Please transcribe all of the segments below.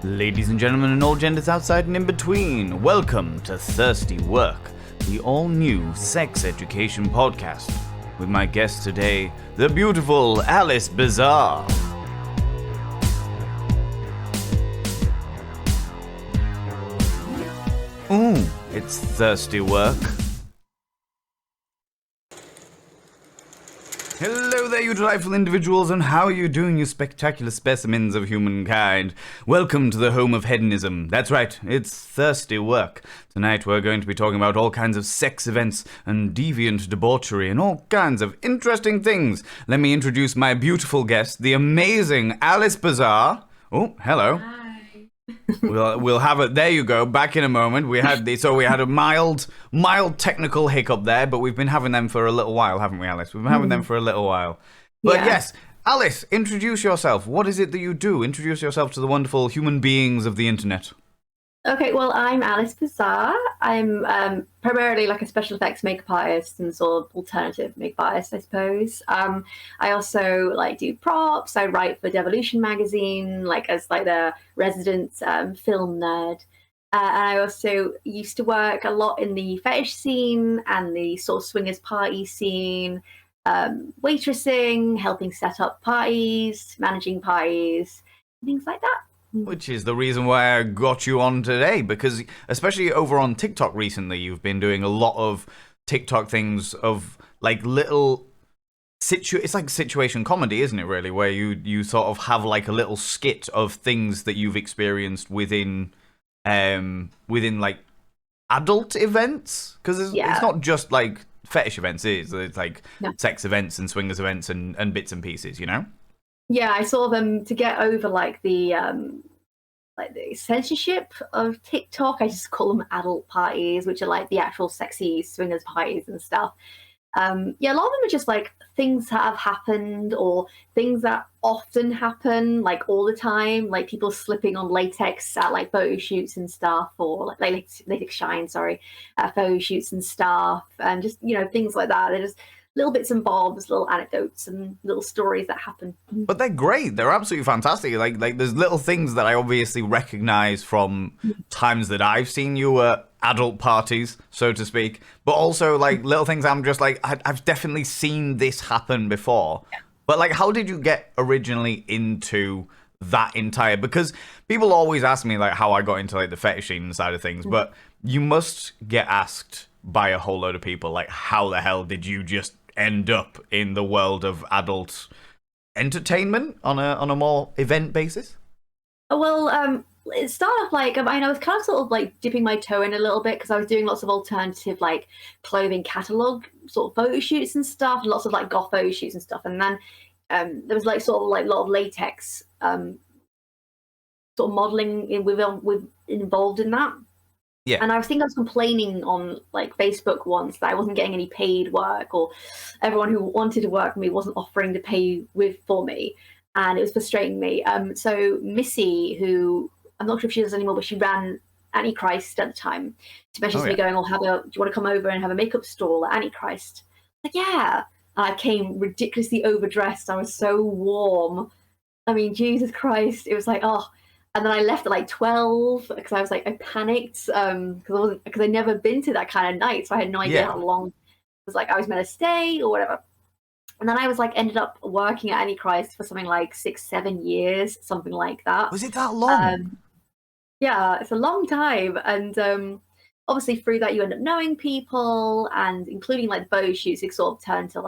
Ladies and gentlemen and all genders outside and in between, welcome to Thirsty Work, the all-new sex education podcast, with my guest today, the beautiful Alice Bizarre. Ooh, it's Thirsty Work. Hello there, you delightful individuals, and how are you doing, you spectacular specimens of humankind? Welcome to the home of hedonism. That's right, it's Thirsty Work. Tonight we're going to be talking about all kinds of sex events and deviant debauchery and all kinds of interesting things. Let me introduce my beautiful guest, the amazing Alice Bizarre. Oh, hello. Hi. We'll have it. There you go. Back in a moment. We had a mild technical hiccup there, but we've been having them for a little while, haven't we, Alice? We've been having them for a little while. But Yeah. yes, Alice, introduce yourself. What is it that you do? Introduce yourself to the wonderful human beings of the internet. Okay, well, I'm Alice Bizarre. I'm primarily like a special effects makeup artist and sort of alternative makeup artist, I suppose. I also do props. I write for Devolution magazine, as the resident film nerd. And I also used to work a lot in the fetish scene and the sort of swingers party scene, waitressing, helping set up parties, managing parties, things like that. Which is the reason why I got you on today, because especially over on TikTok recently, you've been doing a lot of TikTok things of little it's like situation comedy, isn't it, really, where you sort of have a little skit of things that you've experienced within adult events, because it's not just fetish events, it's No. sex events and swingers events and bits and pieces, you know? Yeah, I saw them to get over the censorship of TikTok. I just call them adult parties, which are the actual sexy swingers parties and stuff. Yeah, a lot of them are just things that have happened or things that often happen all the time, people slipping on latex at photo shoots and stuff, or latex shine, photo shoots and stuff, and just things like that. They're just little bits and bobs, little anecdotes and little stories that happen. But they're great. They're absolutely fantastic. Like there's little things that I obviously recognize from times that I've seen you at adult parties, so to speak. But also little things I'm just I've definitely seen this happen before. Yeah. But how did you get originally into that entire? Because people always ask me how I got into the fetishing side of things, but you must get asked by a whole load of people how the hell did you just end up in the world of adult entertainment on a more event basis? Well, it started off I was kind of sort of dipping my toe in a little bit because I was doing lots of alternative clothing catalog sort of photo shoots and stuff, lots of goth photo shoots and stuff, and then there was a lot of latex sort of modeling with involved in that. Yeah. And I think I was complaining on Facebook once that I wasn't getting any paid work, or everyone who wanted to work with me wasn't offering to pay for me, and it was frustrating me. So Missy, who I'm not sure if she does anymore, but she ran Antichrist at the time, she messaged me going, "Oh, do you want to come over and have a makeup stall at Antichrist?" Yeah. And I came ridiculously overdressed. I was so warm. I mean, Jesus Christ! It was oh. And then I left at 12 because I was I panicked because I'd never been to that kind of night, so I had no idea how long it was I was meant to stay or whatever. And then I was ended up working at Antichrist for something 6-7 years, something like that. Was it that long? Yeah, it's a long time, and obviously through that you end up knowing people, and including the photo shoots, it sort of turned to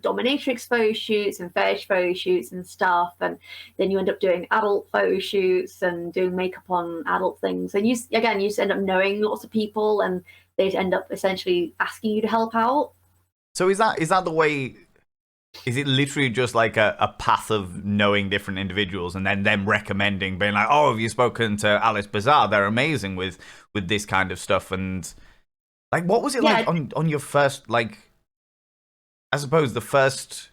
dominatrix photo shoots and fetish photo shoots and stuff, and then you end up doing adult photo shoots and doing makeup on adult things, and you just end up knowing lots of people, and they'd end up essentially asking you to help out. So is that the way? Is it literally just a path of knowing different individuals and then them recommending, being "Oh, have you spoken to Alice Bizarre? They're amazing with this kind of stuff." And what was it on your first I suppose the first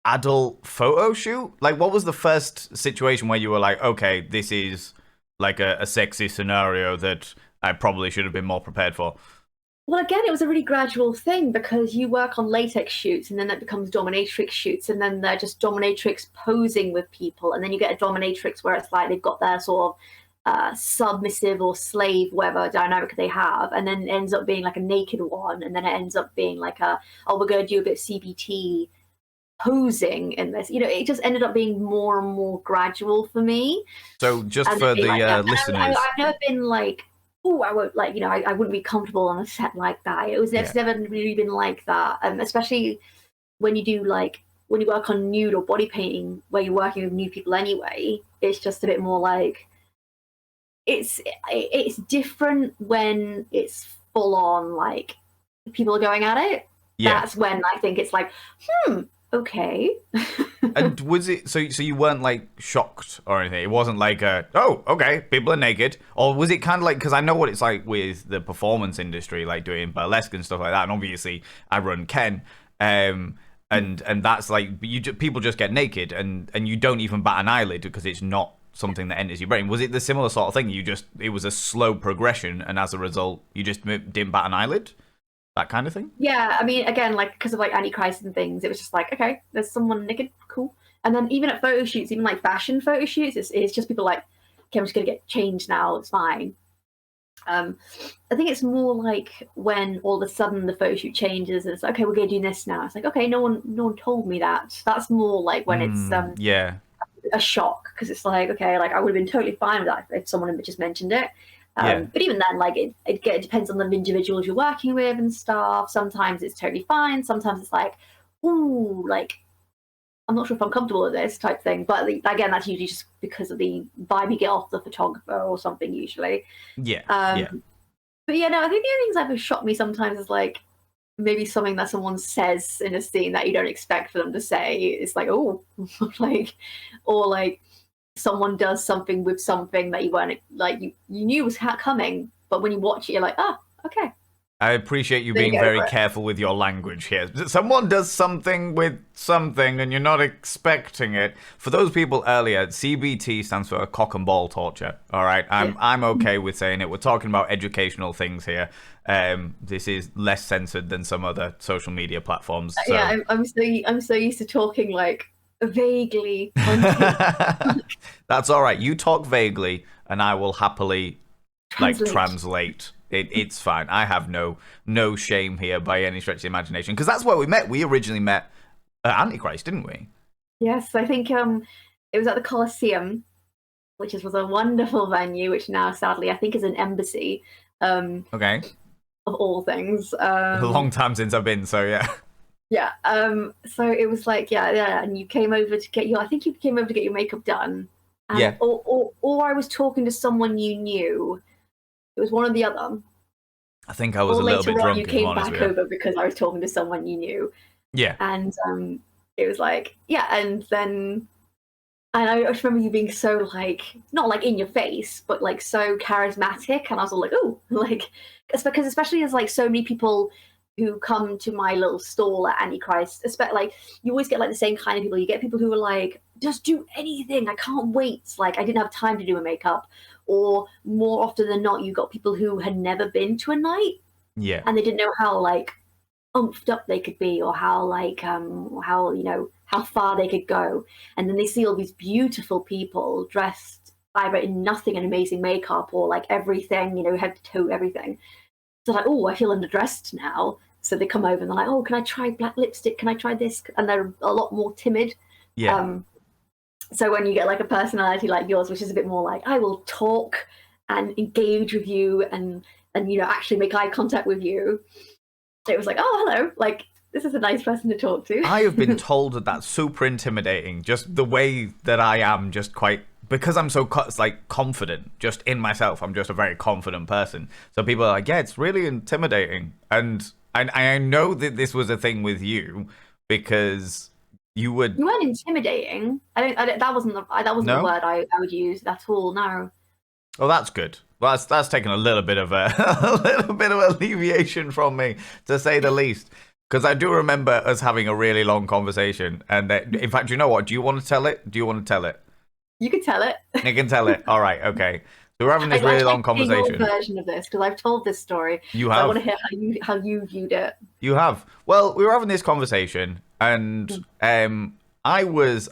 adult photo shoot? What was the first situation where you were okay, this is a sexy scenario that I probably should have been more prepared for? Well, again, it was a really gradual thing because you work on latex shoots and then that becomes dominatrix shoots and then they're just dominatrix posing with people. And then you get a dominatrix where it's like they've got their sort of submissive or slave, whatever dynamic they have. And then it ends up being like a naked one. And then it ends up being like oh, we're going to do a bit of CBT posing in this. It just ended up being more and more gradual for me. So just for the listeners. I've never been like, oh, I won't I wouldn't be comfortable on a set like that. It's never really been like that. Especially when you do when you work on nude or body painting, where you're working with new people anyway. It's just a bit more like it's different when it's full on like people are going at it. Yeah. That's when I think it's like, okay. And was it so you weren't like shocked or anything? It wasn't like oh, okay, people are naked, or was it kind of like, because I know what it's like with the performance industry, like doing burlesque and stuff like that, and obviously I run Ken, and that's like people just get naked and you don't even bat an eyelid because it's not something that enters your brain. Was it the similar sort of thing? It was a slow progression, and as a result, you just didn't bat an eyelid? That kind of thing? Yeah, I mean, again, like, because of, like, Antichrist and things, it was just like, okay, there's someone naked, cool. And then even at photo shoots, even, like, fashion photo shoots, it's just people like, okay, I'm just going to get changed now, it's fine. I think it's more like when all of a sudden the photo shoot changes, and it's like, okay, we're going to do this now. It's like, okay, no one told me that. That's more like when it's a shock, because it's like, okay, like, I would have been totally fine with that if someone had just mentioned it. But even then, like, it depends on the individuals you're working with and stuff. Sometimes it's totally fine. Sometimes it's like, ooh, like, I'm not sure if I'm comfortable with this type thing. But again, that's usually just because of the vibe you get off the photographer or something usually. Yeah. But yeah, no, I think the only things that have shocked me sometimes is like maybe something that someone says in a scene that you don't expect for them to say. It's like, oh, like, or like, someone does something with something that you weren't like you knew was coming, but when you watch it, you're like, okay. I appreciate you being very careful with your language here. Someone does something with something, and you're not expecting it. For those people earlier, CBT stands for cock and ball torture. All right, I'm okay with saying it. We're talking about educational things here. This is less censored than some other social media platforms. So. Yeah, I'm so used to talking like vaguely. That's all right. You talk vaguely, and I will happily translate. It's fine. I have no shame here by any stretch of the imagination, because that's where we met. We originally met at Antichrist, didn't we? Yes, I think it was at the Colosseum, which was a wonderful venue, which now sadly I think is an embassy. Okay. Of all things. A long time since I've been, so yeah. Yeah. So it was like, yeah, and you came over to get I think you came over to get your makeup done. And, yeah. Or I was talking to someone you knew. It was one or the other. I think I was a little bit drunk. You came back over because I was talking to someone you knew. Yeah. And it was like, yeah, and then I just remember you being so like, not like in your face, but like so charismatic, and I was all like, oh, like, it's because especially as like so many people who come to my little stall at Antichrist, especially like you always get like the same kind of people. You get people who are like, just do anything, I can't wait, like I didn't have time to do a makeup. Or more often than not, you got people who had never been to a night, and they didn't know how like umphed up they could be, or how like how far they could go, and then they see all these beautiful people dressed either in nothing and amazing makeup, or like everything, head to toe, everything. So like, oh, I feel underdressed now. So they come over and they're like, oh, can I try black lipstick? Can I try this? And they're a lot more timid. Yeah. So when you get like a personality like yours, which is a bit more like, I will talk and engage with you and actually make eye contact with you, it was like, oh, hello, like this is a nice person to talk to. I have been told that that's super intimidating, just the way that I am, just quite, because I'm so confident just in myself. I'm just a very confident person. So people are like, yeah, it's really intimidating. And I know that this was a thing with you, because you weren't intimidating. That wasn't the word I would use at all. No. Oh, that's good. Well, that's taken a little bit of a little bit of alleviation from me, to say the least. Because I do remember us having a really long conversation, and in fact, you know what? Do you want to tell it? Do you want to tell it? You can tell it. You can tell it. All right. Okay. So we're having this really long conversation. Your version of this, because I've told this story. You so I have. want to hear how you viewed it. You have. Well, we were having this conversation, and I was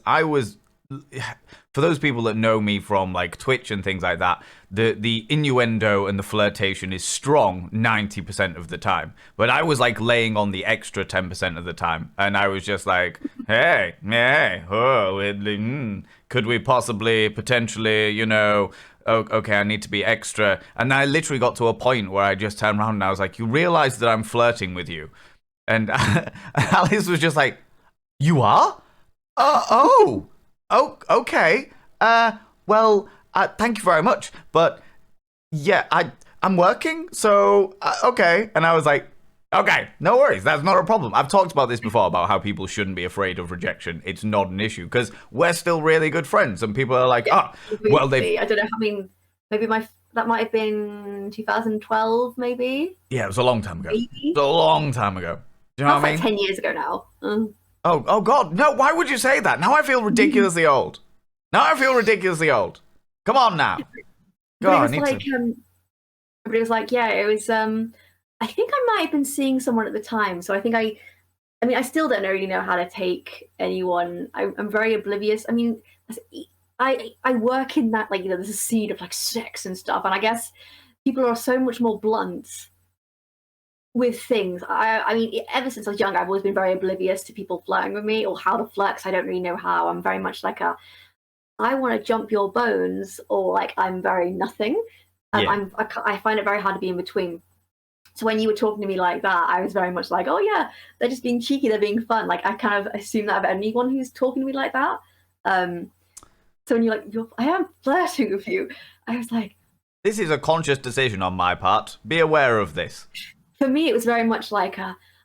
for those people that know me from like Twitch and things like that, the innuendo and the flirtation is strong 90% of the time. But I was like laying on the extra 10% of the time, and I was just like, hey, could we possibly, potentially, okay, I need to be extra. And I literally got to a point where I just turned around and I was like, you realize that I'm flirting with you? And Alice was just like, you are? Oh, okay. Well, thank you very much. But yeah, I'm working, so okay. And I was like, okay, no worries. That's not a problem. I've talked about this before, about how people shouldn't be afraid of rejection. It's not an issue because we're still really good friends. And people are like, well, they. I don't know. I mean, maybe that might have been 2012, maybe. Yeah, it was a long time ago. Maybe. It was a long time ago. Do you know what I mean? Like 10 years ago now. Oh God, no! Why would you say that? Now I feel ridiculously old. Come on now. God, but it was like, yeah, it was. I think I might have been seeing someone at the time, so I think I mean, I still don't really know how to take anyone. I'm very oblivious. I mean, I work in that, like, there's a scene of like sex and stuff, and I guess people are so much more blunt with things. I mean, ever since I was young, I've always been very oblivious to people flirting with me or how to flirt, because I don't really know how. I'm very much like I want to jump your bones, or like I'm very nothing. Yeah. I find it very hard to be in between. So when you were talking to me like that, I was very much like, oh yeah, they're just being cheeky, they're being fun. Like I kind of assume that of anyone who's talking to me like that. So when you're like, I am flirting with you, I was like, this is a conscious decision on my part. Be aware of this. For me, it was very much like,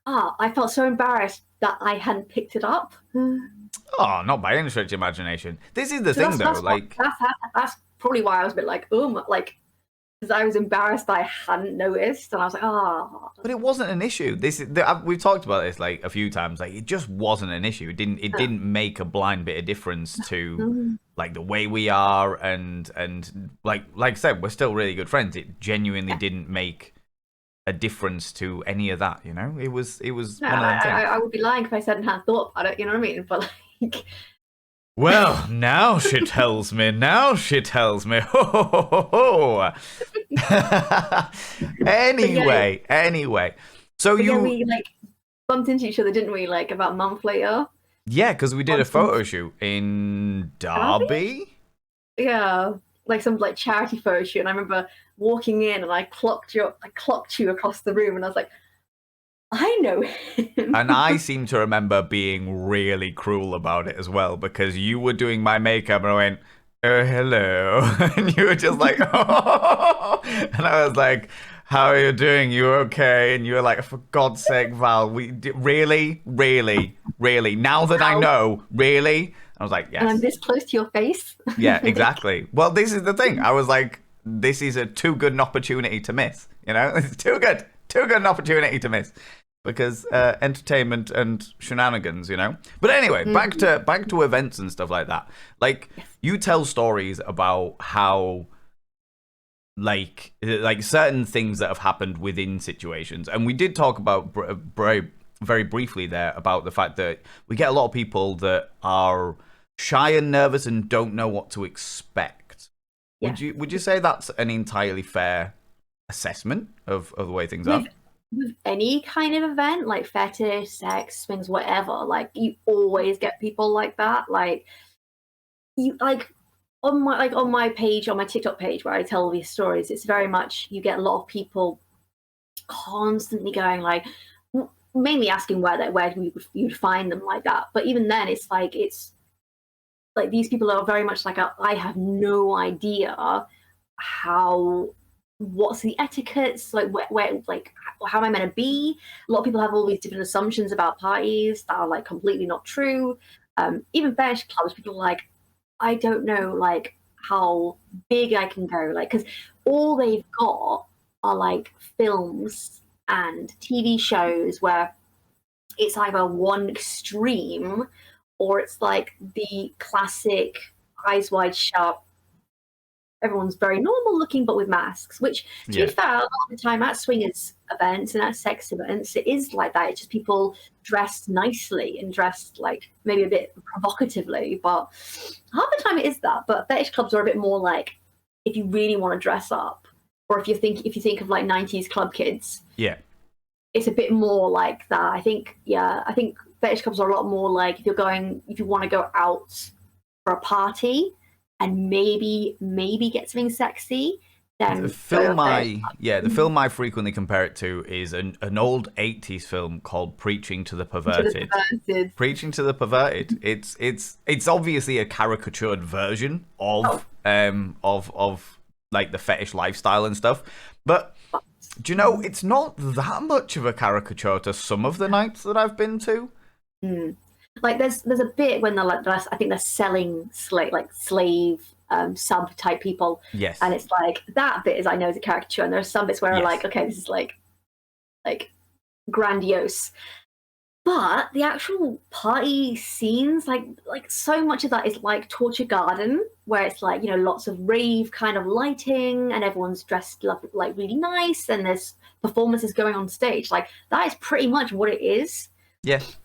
I felt so embarrassed that I hadn't picked it up. Oh, not by any stretch of imagination. This is the thing, though. That's probably why I was a bit like, because I was embarrassed that I hadn't noticed, and I was like, But it wasn't an issue. We've talked about this like a few times. Like, it just wasn't an issue. It didn't make a blind bit of difference to like the way we are, and like I said, we're still really good friends. It genuinely didn't make a difference to any of that. It was one of them things. I would be lying if I said I hadn't thought about it. You know what I mean? But like. Well, now she tells me. Ho, ho, ho, ho. Anyway. So we like bumped into each other, didn't we? Like about a month later. Yeah, because we did a photo shoot in Derby. Yeah, like some like charity photo shoot, and I remember walking in and I clocked you across the room, and I was like, I know him. And I seem to remember being really cruel about it as well, because you were doing my makeup and I went, oh, hello. And you were just like, oh. And I was like, how are you doing? You okay? And you were like, for God's sake, Val, really? Now that I know, really? I was like, yes. And I'm this close to your face. Yeah, exactly. Well, this is the thing. I was like, this is a too good an opportunity to miss. It's too good an opportunity to miss, because entertainment and shenanigans. But anyway, back to events and stuff like that. Like, you tell stories about how like certain things that have happened within situations, and we did talk about very briefly there about the fact that we get a lot of people that are shy and nervous and don't know what to expect. Yeah. Would you say that's an entirely fair assessment of the way things are? With any kind of event, like fetish, sex, swings, whatever, like you always get people like that. Like you on my page, on my TikTok page where I tell these stories, it's very much, you get a lot of people constantly going like, mainly asking where you'd find them like that. But even then, it's like these people are very much like, I have no idea what's the etiquettes, like where like how am I meant to be. A lot of people have all these different assumptions about parties that are like completely not true. Even fetish clubs, people are like, I don't know like how big I can go, like, because all they've got are like films and TV shows where it's either one extreme or it's like the classic eyes wide shut, everyone's very normal looking, but with masks. Which, to be fair, a lot of the time at swingers events and at sex events, it is like that. It's just people dressed nicely and dressed like maybe a bit provocatively, but half the time it is that. But fetish clubs are a bit more like if you really want to dress up, or if you think of like 90s club kids. Yeah. It's a bit more like that. I think fetish clubs are a lot more like if you want to go out for a party and maybe get something sexy, then the film I frequently compare it to is an old 80s film called Preaching to the Perverted. Preaching to the Perverted. It's obviously a caricatured version of like the fetish lifestyle and stuff, but do you know, it's not that much of a caricature to some of the nights that I've been to. Like there's a bit when they're like, I think they're selling slave sub type people. Yes. And it's like that bit is I know is a caricature, and there are some bits where I'm like, okay, this is like grandiose. But the actual party scenes, like so much of that is like Torture Garden, where it's like, you know, lots of rave kind of lighting and everyone's dressed like really nice and there's performances going on stage. Like that is pretty much what it is. Yes.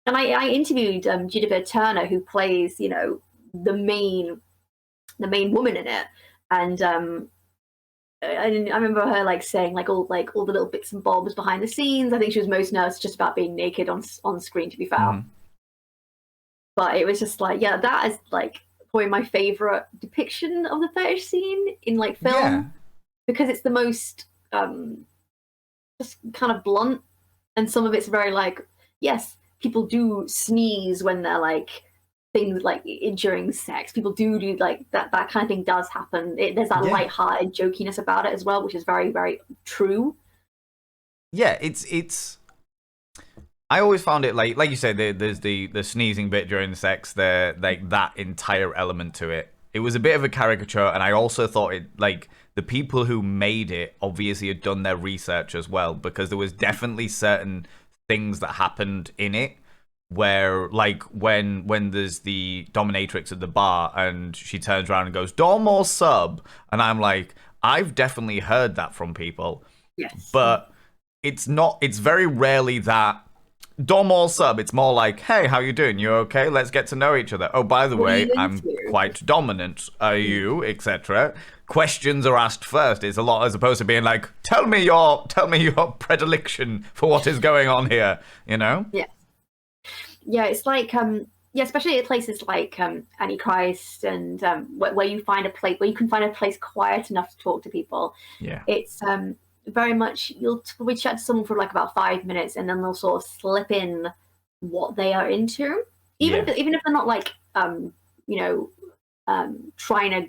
And I interviewed Jennifer Turner, who plays, you know, the main woman in it, and I remember her like saying like all the little bits and bobs behind the scenes. I think she was most nervous just about being naked on screen, to be fair. But it was just like, yeah, that is like probably my favorite depiction of the fetish scene in like film, because it's the most just kind of blunt, and some of it's very like, yes, people do sneeze when they're like things like during sex. People do like that kind of thing does happen. There's that lighthearted jokiness about it as well, which is very, very true. Yeah, it's I always found it like you said, there's the sneezing bit during the sex, there like that entire element to it. It was a bit of a caricature, and I also thought it like the people who made it obviously had done their research as well, because there was definitely certain things that happened in it where like when there's the dominatrix at the bar and she turns around and goes dom or sub, and I'm like, I've definitely heard that from people. Yes. But it's very rarely that dom or sub. It's more like, hey, how you doing? You okay? Let's get to know each other. Oh, by the way, I'm quite dominant. Are you? Etc. Questions are asked first. It's a lot as opposed to being like, tell me your predilection for what is going on here. You know? Yeah. Yeah, it's like especially at places like Antichrist and where you find a place where you can find a place quiet enough to talk to people. Yeah, it's very much you'll probably chat to someone for like about 5 minutes, and then they'll sort of slip in what they are into, even if they're not like trying to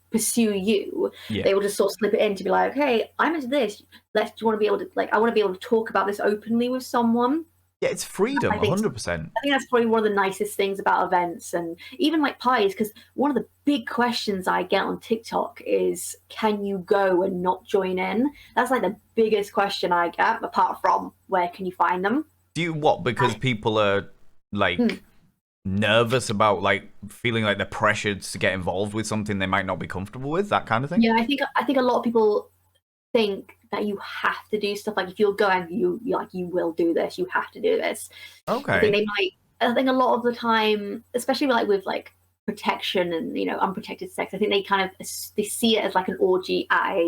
pursue you. They will just sort of slip it in to be like, hey, I'm into this. Do you want to be able to I want to be able to talk about this openly with someone. Yeah, it's freedom, 100%. I think that's probably one of the nicest things about events, and even like parties, because one of the big questions I get on TikTok is, can you go and not join in? That's like the biggest question I get, apart from where can you find them? Do you what? Because people are like nervous about like feeling like they're pressured to get involved with something they might not be comfortable with, that kind of thing? Yeah, I think a lot of people think that you have to do stuff, like if you're going, you will do this, you have to do this. Okay. I think a lot of the time, especially like with like protection and, you know, unprotected sex, I think they see it as like an orgy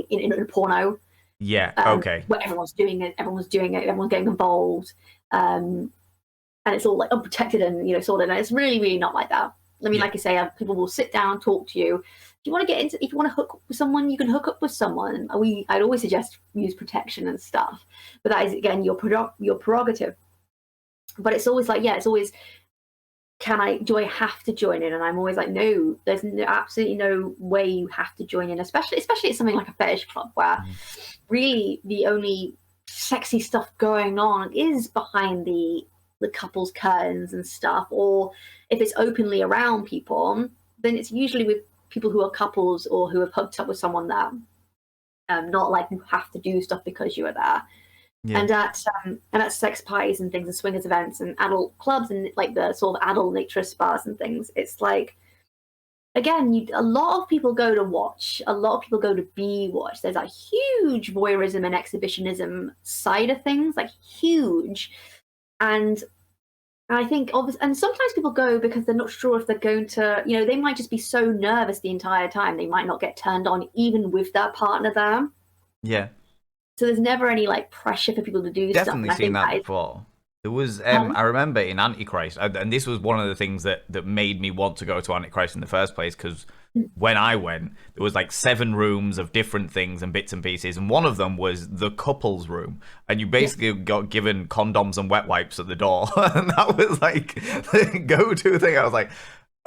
in a porno. Yeah. Okay. Where everyone's doing it, everyone's getting involved, and it's all like unprotected and, you know, sort of. And it's really, really not like that. I mean, like I say, people will sit down, talk to you. If you want to hook up with someone, you can hook up with someone. I'd always suggest use protection and stuff, but that is again your prerogative. But it's always like, it's always, do I have to join in? And I'm always like, no, there's absolutely no way you have to join in, especially at something like a fetish club where really the only sexy stuff going on is behind the couple's curtains and stuff, or if it's openly around people, then it's usually with people who are couples or who have hooked up with someone there. Not like you have to do stuff because you are there. Yeah. And at sex parties and things and swingers events and adult clubs and like the sort of adult nitrous bars and things, it's like again, a lot of people go to watch, a lot of people go to be watched. There's a huge voyeurism and exhibitionism side of things, like huge. And I think, obviously, and sometimes people go because they're not sure if they're going to, they might just be so nervous the entire time. They might not get turned on even with their partner there. Yeah. So there's never any like pressure for people to do stuff. Definitely seen that before. There was, I remember in Antichrist, and this was one of the things that made me want to go to Antichrist in the first place, because when I went, there was like 7 rooms of different things and bits and pieces, and one of them was the couples room, and you basically got given condoms and wet wipes at the door, and that was like the go-to thing. I was like,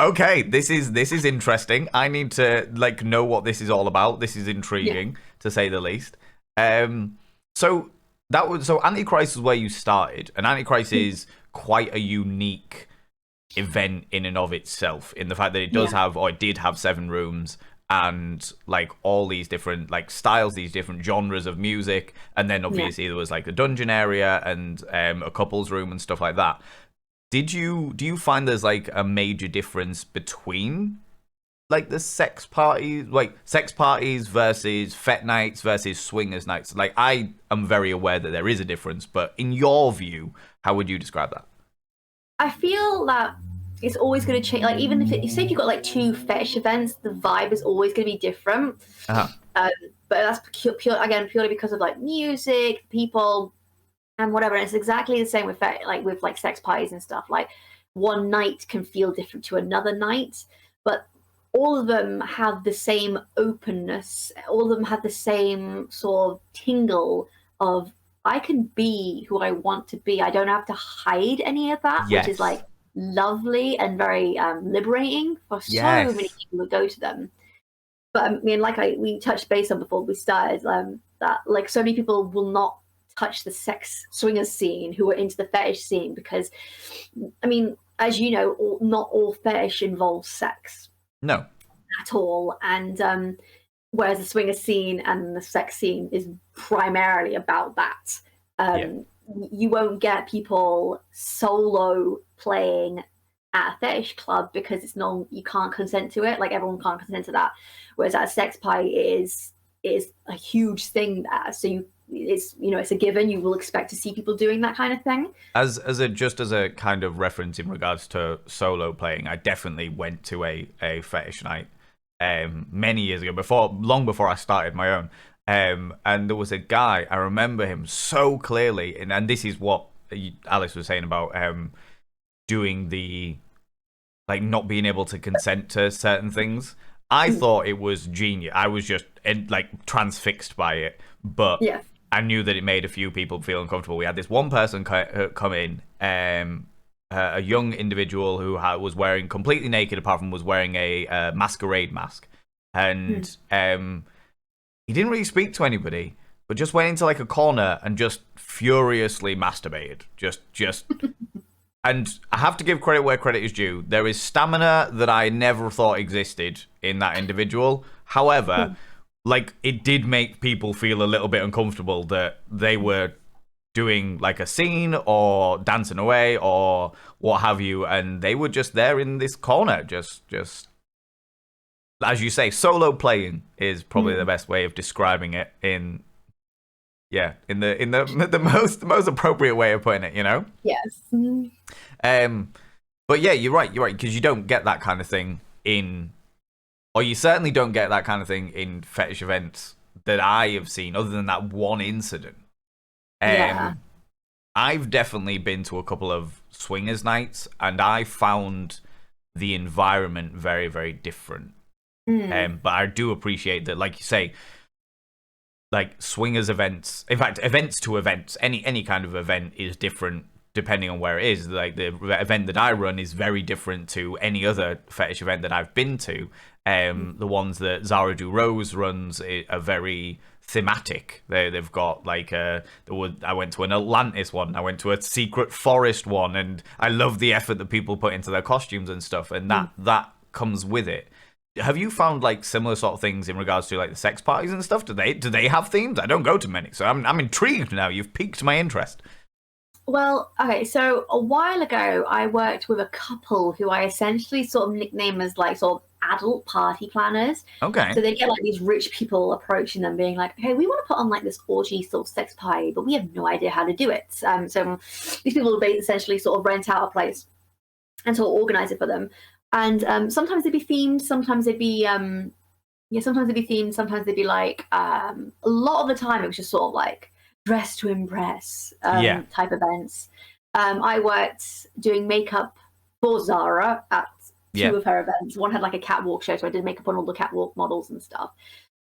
okay, this is interesting. I need to like know what this is all about. This is intriguing, to say the least. So Antichrist is where you started, and Antichrist is quite a unique event in and of itself, in the fact that it does have, or it did have, 7 rooms and like all these different like styles, these different genres of music, and then obviously there was like the dungeon area and a couples room and stuff like that. Do you find there's like a major difference between like the sex parties versus fet nights versus swingers nights? Like, I am very aware that there is a difference, but in your view, how would you describe that? I feel that it's always going to change. Like, even if you've got like 2 fetish events, the vibe is always going to be different. But that's purely because of like music, people, and whatever. And it's exactly the same with with sex parties and stuff. Like, one night can feel different to another night, but all of them have the same openness. All of them have the same sort of tingle of, I can be who I want to be. I don't have to hide any of that, which is like lovely and very liberating for so many people who go to them. But I mean, like we touched base on before we started, that like so many people will not touch the sex swingers scene who are into the fetish scene, because, I mean, as you know, not all fetish involves sex. No. At all. And whereas the swinger scene and the sex scene is primarily about that. You won't get people solo playing at a fetish club because you can't consent to it. Like, everyone can't consent to that. Whereas at a sex party is a huge thing there. So it's a given. You will expect to see people doing that kind of thing. As a kind of reference in regards to solo playing, I definitely went to a fetish night many years ago, long before I started my own. And there was a guy, I remember him so clearly, and this is what Alice was saying about doing the like not being able to consent to certain things. I thought it was genius. I was just like transfixed by it, but I knew that it made a few people feel uncomfortable. We had this one person come in, a young individual who was wearing completely naked, apart from was wearing a masquerade mask, and he didn't really speak to anybody, but just went into like a corner and just furiously masturbated. Just and I have to give credit where credit is due. There is stamina that I never thought existed in that individual. However, like, it did make people feel a little bit uncomfortable that they were doing like a scene or dancing away or what have you, and they were just there in this corner, just as you say, solo playing is probably the best way of describing it in the most appropriate way of putting it, you know? Yes. But yeah, you're right, because you don't get that kind of thing or you certainly don't get that kind of thing in fetish events that I have seen, other than that one incident. I've definitely been to a couple of swingers nights, and I found the environment very, very different. But I do appreciate that, like you say, like swingers events, in fact, events to events, any kind of event is different depending on where it is. Like, the event that I run is very different to any other fetish event that I've been to. The ones that Zara Du Rose runs are very thematic. They've got like I went to an Atlantis one, I went to a secret forest one, and I love the effort that people put into their costumes and stuff, and that comes with it. Have you found like similar sort of things in regards to like the sex parties and stuff? Do they have themes? I don't go to many, so I'm intrigued now. You've piqued my interest. Well, okay, so a while ago, I worked with a couple who I essentially sort of nicknamed as like sort of adult party planners. Okay. So they get like these rich people approaching them, being like, "Okay, we want to put on like this orgy sort of sex party, but we have no idea how to do it." So these people will essentially sort of rent out a place and sort of organize it for them. And sometimes they'd be themed, sometimes they'd be sometimes they'd be themed, sometimes they'd be like a lot of the time it was just sort of like dress to impress type events. I worked doing makeup for Zara at two of her events. One had like a catwalk show, so I did makeup on all the catwalk models and stuff.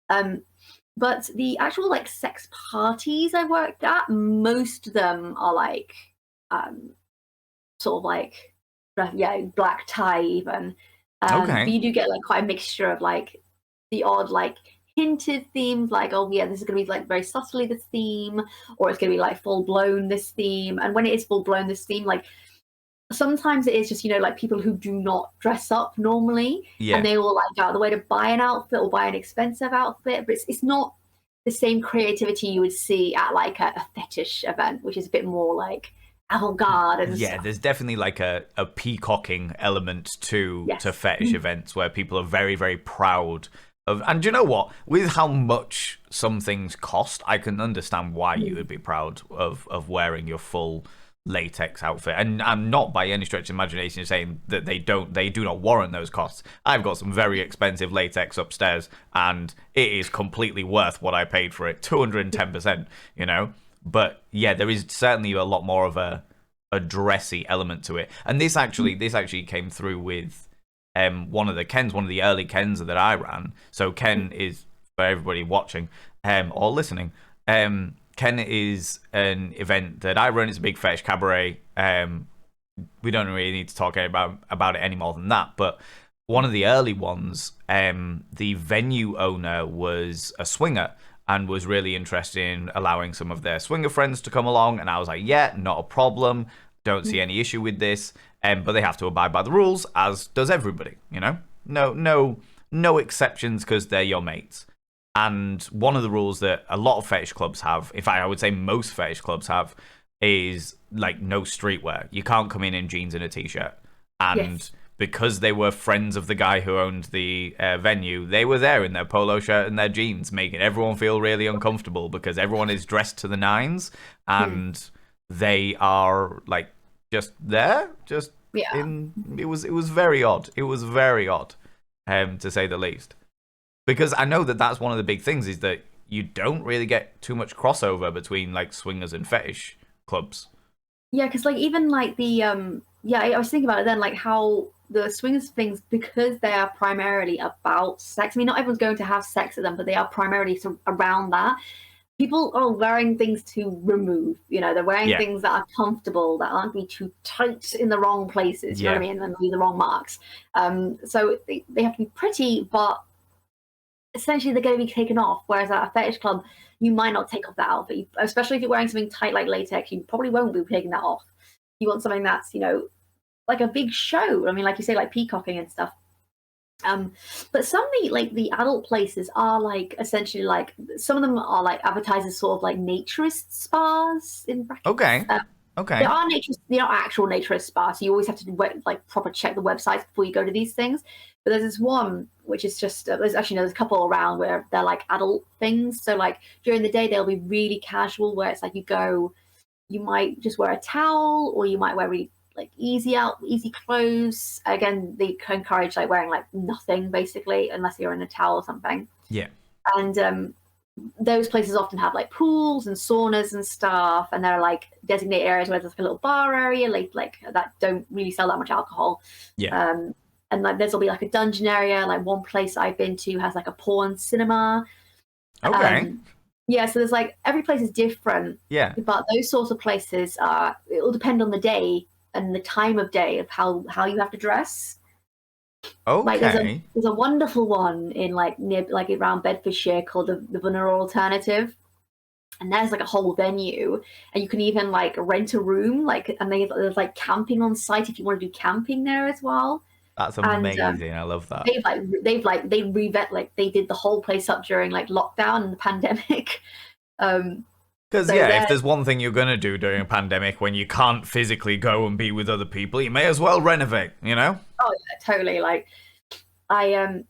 But the actual like sex parties I worked at, most of them are like sort of like black tie even. But you do get like quite a mixture of like the odd like hinted themes, like, oh yeah, this is going to be like very subtly this theme, or it's going to be like full blown this theme. And when it is full blown this theme, like sometimes it is just, you know, like people who do not dress up normally, and they will like go out of the way to buy an outfit or buy an expensive outfit, but it's not the same creativity you would see at like a fetish event, which is a bit more like avant-garde and stuff. There's definitely like a peacocking element to fetish events where people are very, very proud of. And do you know what? With how much some things cost, I can understand why you would be proud of wearing your full latex outfit. And I'm not by any stretch of imagination saying that they do not warrant those costs. I've got some very expensive latex upstairs, and it is completely worth what I paid for it, 210%, you know. But yeah, there is certainly a lot more of a dressy element to it. And this actually came through with one of the early Kens that I ran. So Ken is, for everybody watching or listening, Ken is an event that I run. It's a big fetish cabaret. We don't really need to talk about it any more than that. But one of the early ones, the venue owner was a swinger and was really interested in allowing some of their swinger friends to come along. And I was like, yeah, not a problem. Don't see any issue with this. But they have to abide by the rules, as does everybody, you know? No exceptions, because they're your mates. And one of the rules that a lot of fetish clubs have, in fact, I would say most fetish clubs have, is like no streetwear. You can't come in jeans and a t-shirt. And because they were friends of the guy who owned the venue, they were there in their polo shirt and their jeans, making everyone feel really uncomfortable because everyone is dressed to the nines, and they are like just there, it was very odd. It was very odd, to say the least. Because I know that that's one of the big things, is that you don't really get too much crossover between like swingers and fetish clubs. Yeah, because like even like the I was thinking about it then, like how the swingers things, because they are primarily about sex. I mean, not everyone's going to have sex with them, but they are primarily around that. People are wearing things to remove. You know, they're wearing things that are comfortable, that aren't be too tight in the wrong places. You know what I mean? And leave the wrong marks. So they have to be pretty, but essentially they're going to be taken off. Whereas at a fetish club, you might not take off that outfit, especially if you're wearing something tight like latex. You probably won't be taking that off. You want something that's, you know, like a big show. I mean, like you say, like peacocking and stuff. But some of the adult places are like essentially like, some of them are like advertised as sort of like naturist spas in brackets. Okay. There are actual naturist spas, so you always have to like proper check the websites before you go to these things. But there's this one which is just there's a couple around where they're like adult things. So like during the day they'll be really casual, where it's like you might just wear a towel, or you might wear really like easy clothes. Again, they encourage like wearing like nothing basically, unless you're in a towel or something. Yeah. And those places often have like pools and saunas and stuff, and they're like designated areas where there's like a little bar area like that don't really sell that much alcohol. And like there'll be like a dungeon area. Like one place I've been to has like a porn cinema. So there's like, every place is different. But those sorts of places it will depend on the day and the time of day of how you have to dress. Like there's a wonderful one in like near like around Bedfordshire called the Vanilla Alternative, and there's like a whole venue, and you can even like rent a room, like, and there's like camping on site if you want to do camping there as well. That's amazing. And, I love that. They did the whole place up during like lockdown and the pandemic. Because if there's one thing you're gonna do during a pandemic when you can't physically go and be with other people, you may as well renovate, you know? Oh yeah, totally. Like, I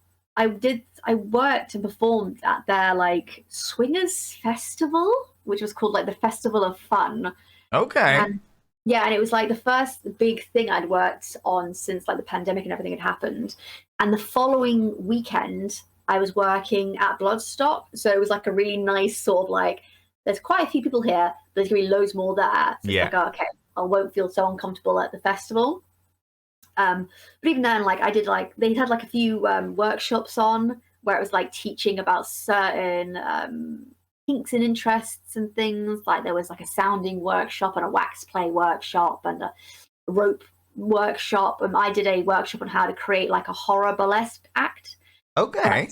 worked and performed at their like swingers festival, which was called like the Festival of Fun. Okay. And yeah, and it was like the first big thing I'd worked on since like the pandemic and everything had happened. And the following weekend, I was working at Bloodstock. So it was like a really nice sort of like, there's quite a few people here, but there's gonna be loads more there. So it's like, oh, okay, I won't feel so uncomfortable at the festival. But even then, like I did like they had like a few workshops on where it was like teaching about certain kinks and interests and things. Like there was like a sounding workshop and a wax play workshop and a rope workshop. And I did a workshop on how to create like a horror burlesque act. Okay.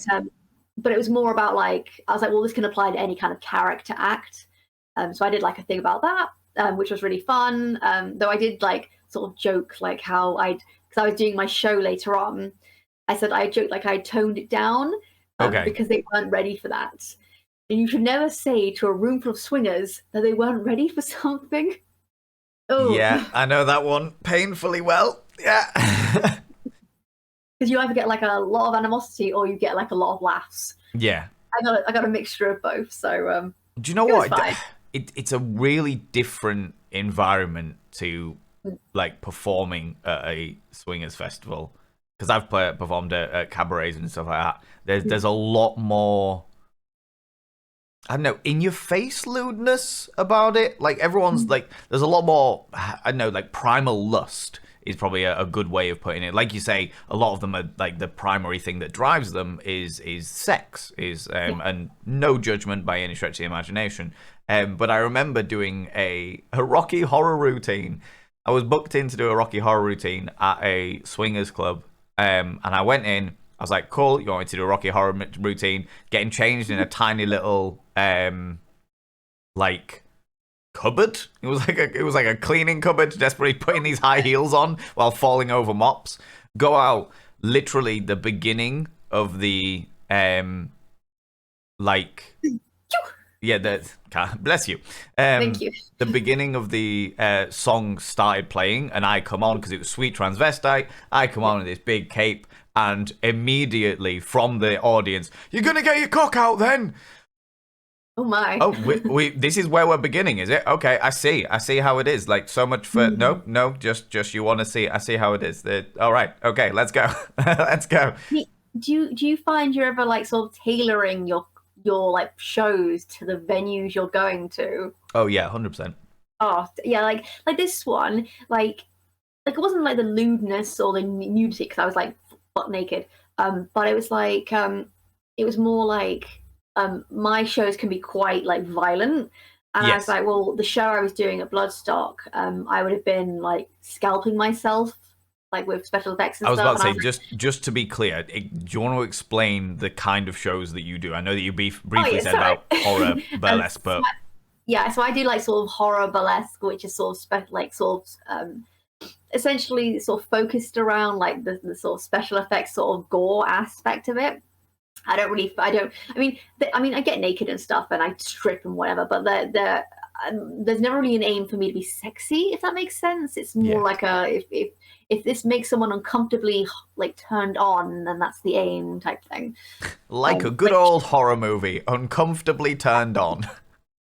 But it was more about like I was like, well, this can apply to any kind of character act. So I did like a thing about that, which was really fun. Though I did like sort of joke like how because I was doing my show later on. I said I joked like I toned it down because they weren't ready for that. And you should never say to a room full of swingers that they weren't ready for something. Oh, yeah, I know that one painfully well. Yeah. Because you either get like a lot of animosity or you get like a lot of laughs. Yeah. I got a mixture of both. So do you know what? It's a really different environment to like performing at a swingers festival, because I've performed at cabarets and stuff like that. There's a lot more, I don't know, in your face lewdness about it. Like everyone's like, there's a lot more, I don't know, like primal lust is probably a good way of putting it. Like you say, a lot of them are like the primary thing that drives them is sex, and no judgment by any stretch of the imagination. But I remember doing a Rocky Horror routine. I was booked in to do a Rocky Horror routine at a swingers club, and I went in. I was like, cool, you want me to do a Rocky Horror routine? Getting changed in a tiny little, like, cupboard. It was like a cleaning cupboard, desperately putting these high heels on while falling over mops. Go out, literally the beginning of the, like... Yeah, bless you. thank you. The beginning of the song started playing, and I come on because it was Sweet Transvestite. I come on with this big cape, and immediately from the audience, "You're gonna get your cock out then." Oh my. Oh, we this is where we're beginning, is it? Okay, I see how it is. Like so much for no, just you want to see. I see how it is. All right, okay, let's go, let's go. Do you find you're ever like sort of tailoring your like shows to the venues you're going to? Oh yeah, 100%. Oh yeah, like this one, like it wasn't like the lewdness or the nudity because I was like butt naked, but it was like it was more like my shows can be quite like violent, and I was like, well, the show I was doing at Bloodstock, I would have been like scalping myself like with special effects and stuff. I was about to say, just to be clear, do you want to explain the kind of shows that you do? I know that you briefly said about horror burlesque, but so I do like sort of horror burlesque, which is sort of essentially sort of focused around like the sort of special effects sort of gore aspect of it. I mean I get naked and stuff and I strip and whatever, but there's never really an aim for me to be sexy, if that makes sense. It's more like if this makes someone uncomfortably like turned on, then that's the aim type thing. Like a good old horror movie, uncomfortably turned on.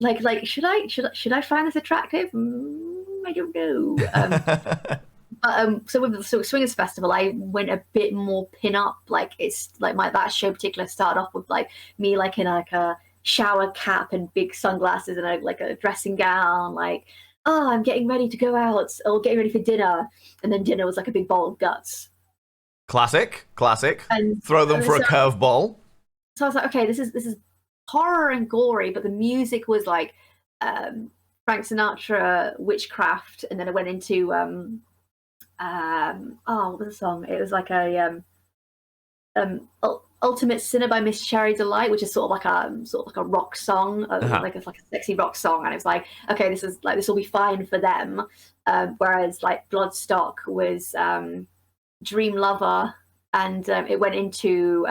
Like should I find this attractive? I don't know. So with the Swingers Festival, I went a bit more pin-up. Like it's like that show particular started off with like me like in like a shower cap and big sunglasses and a dressing gown, like, oh, I'm getting ready to go out or getting ready for dinner, and then dinner was like a big bowl of guts. Classic. And throw them for a curveball. So I was like, okay, this is horror and gory, but the music was like Frank Sinatra, Witchcraft, and then it went into what was the song? It was like a Ultimate Sinner by Miss Cherry Delight, which is sort of like a rock song, like a sexy rock song, and it's like, okay, this will be fine for them. Whereas like Bloodstock was Dream Lover, and it went into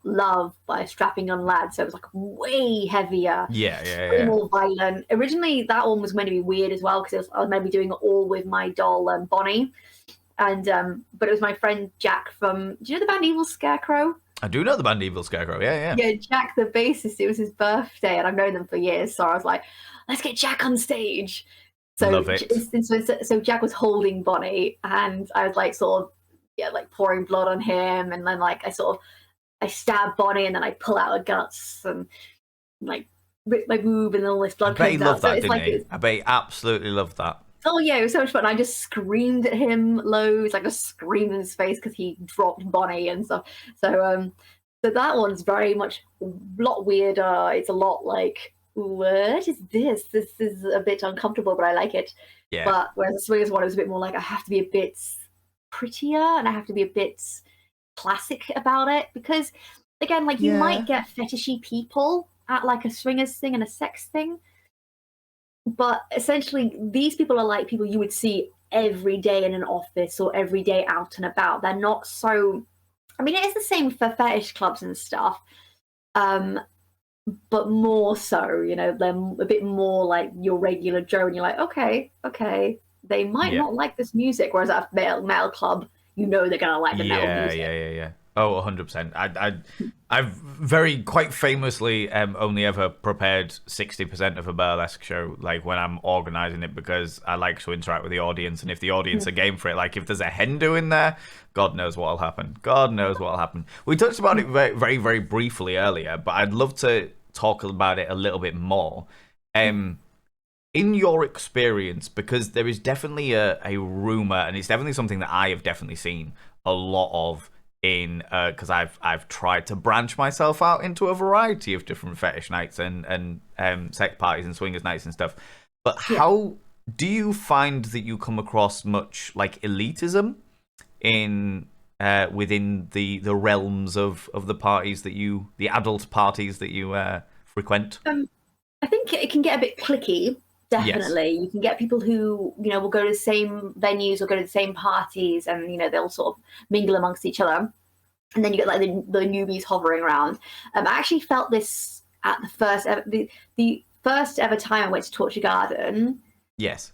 Love by a Strapping Young Lad, so it was like way heavier, way more violent. Originally, that one was meant to be weird as well because I was meant to be doing it all with my doll Bonnie. and but it was my friend Jack from. Do you know the band Evil Scarecrow? I do know the band Evil Scarecrow. Yeah, yeah. Yeah, Jack the bassist. It was his birthday, and I've known them for years. So I was like, let's get Jack on stage. So Love it. so Jack was holding Bonnie, and I was like sort of like pouring blood on him, and then like I stab Bonnie, and then I pull out her guts and like rip my boob, and then all this blood I bet he comes out. loved that, it's didn't like he? I bet he absolutely loved that. oh yeah, it was so much fun. I just screamed at him loads, like just screamed in his face because he dropped Bonnie and stuff. So that one's very much a lot weirder. It's a lot like, what is this? This is a bit uncomfortable, but I like it. Yeah. But whereas the swingers one, it was a bit more like I have to be a bit prettier and I have to be a bit classic about it because, again, like you might get fetishy people at like a swingers thing and a sex thing, but essentially these people are like people you would see every day in an office or every day out and about. They're not so. I mean, it is the same for fetish clubs and stuff, but more so, you know, they're a bit more like your regular Joe, and you're like, okay, they might not like this music, whereas at a male club, you know they're gonna like the metal music. Yeah. Oh, 100%. I've very quite famously only ever prepared 60% of a burlesque show, like when I'm organising it, because I like to interact with the audience, and if the audience are game for it, like if there's a hen do in there, God knows what'll happen. God knows what'll happen. We touched about it very, very, very briefly earlier, but I'd love to talk about it a little bit more. In your experience, because there is definitely a rumor, and it's definitely something that I have definitely seen a lot of in because I've tried to branch myself out into a variety of different fetish nights and sex parties and swingers nights and stuff. But how do you find that you come across much like elitism in within the realms of the parties that the adult parties that you frequent? I think it can get a bit cliquey. Definitely. Yes. You can get people who, you know, will go to the same venues or go to the same parties, and, you know, they'll sort of mingle amongst each other. And then you get like the newbies hovering around. I actually felt this at the first ever time I went to Torture Garden. Yes.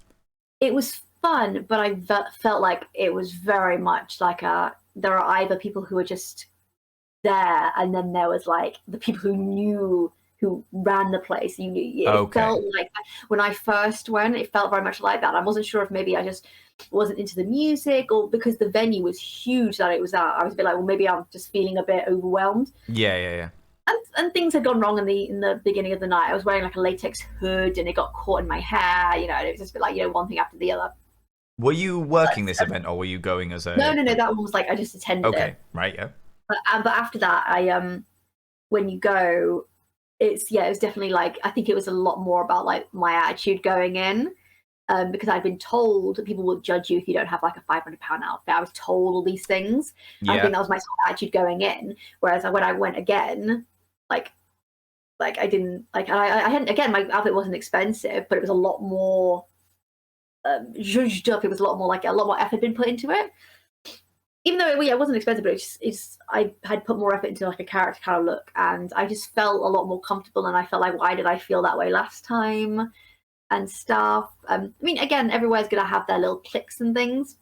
It was fun, but I felt like it was very much like there are either people who are just there, and then there was like the people who ran the place. It felt like when I first went, it felt very much like that. I wasn't sure if maybe I just wasn't into the music, or because the venue was huge that it was at. I was a bit like, well, maybe I'm just feeling a bit overwhelmed. Yeah. And things had gone wrong in the beginning of the night. I was wearing like a latex hood, and it got caught in my hair. You know, and it was just a bit like, you know, one thing after the other. Were you working this event, or were you going as a? No. That one was like I just attended it. Okay, right, yeah. But after that, I when you go, it was definitely like, I think it was a lot more about like my attitude going in, because I'd been told that people will judge you if you don't have like a £500 outfit. I was told all these things. Yeah. I think that was my sort of attitude going in. Whereas when I went again, like I didn't like I hadn't, again, my outfit wasn't expensive, but it was a lot more zhuzhed up. It was a lot more effort been put into it. Even though it wasn't expensive, but I had put more effort into like a character kind of look, and I just felt a lot more comfortable. And I felt like, why did I feel that way last time, and stuff. I mean, again, everywhere's gonna have their little cliques and things.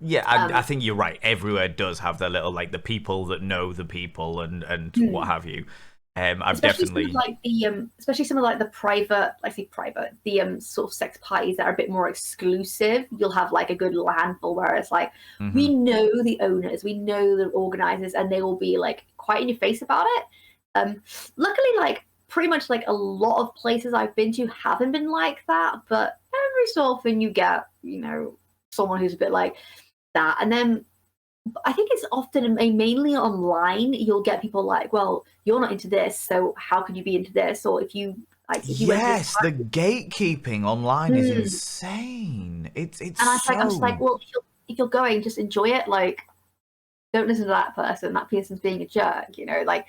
Yeah, I think you're right. Everywhere does have their little, like, the people that know the people and what have you. I've definitely especially some of like the private, the sort of sex parties that are a bit more exclusive. You'll have like a good handful where it's like, we know the owners, we know the organizers, and they will be like quite in your face about it. Luckily, like pretty much like a lot of places I've been to haven't been like that, but every so often you get, you know, someone who's a bit like that. And then I think it's often mainly online. You'll get people like, well, you're not into this, so how could you be into this? Or if you like, if you yes, the gatekeeping online is insane. It's and I'm just like, well, if you're going, just enjoy it. Like, don't listen to that person. That person's being a jerk. You know, like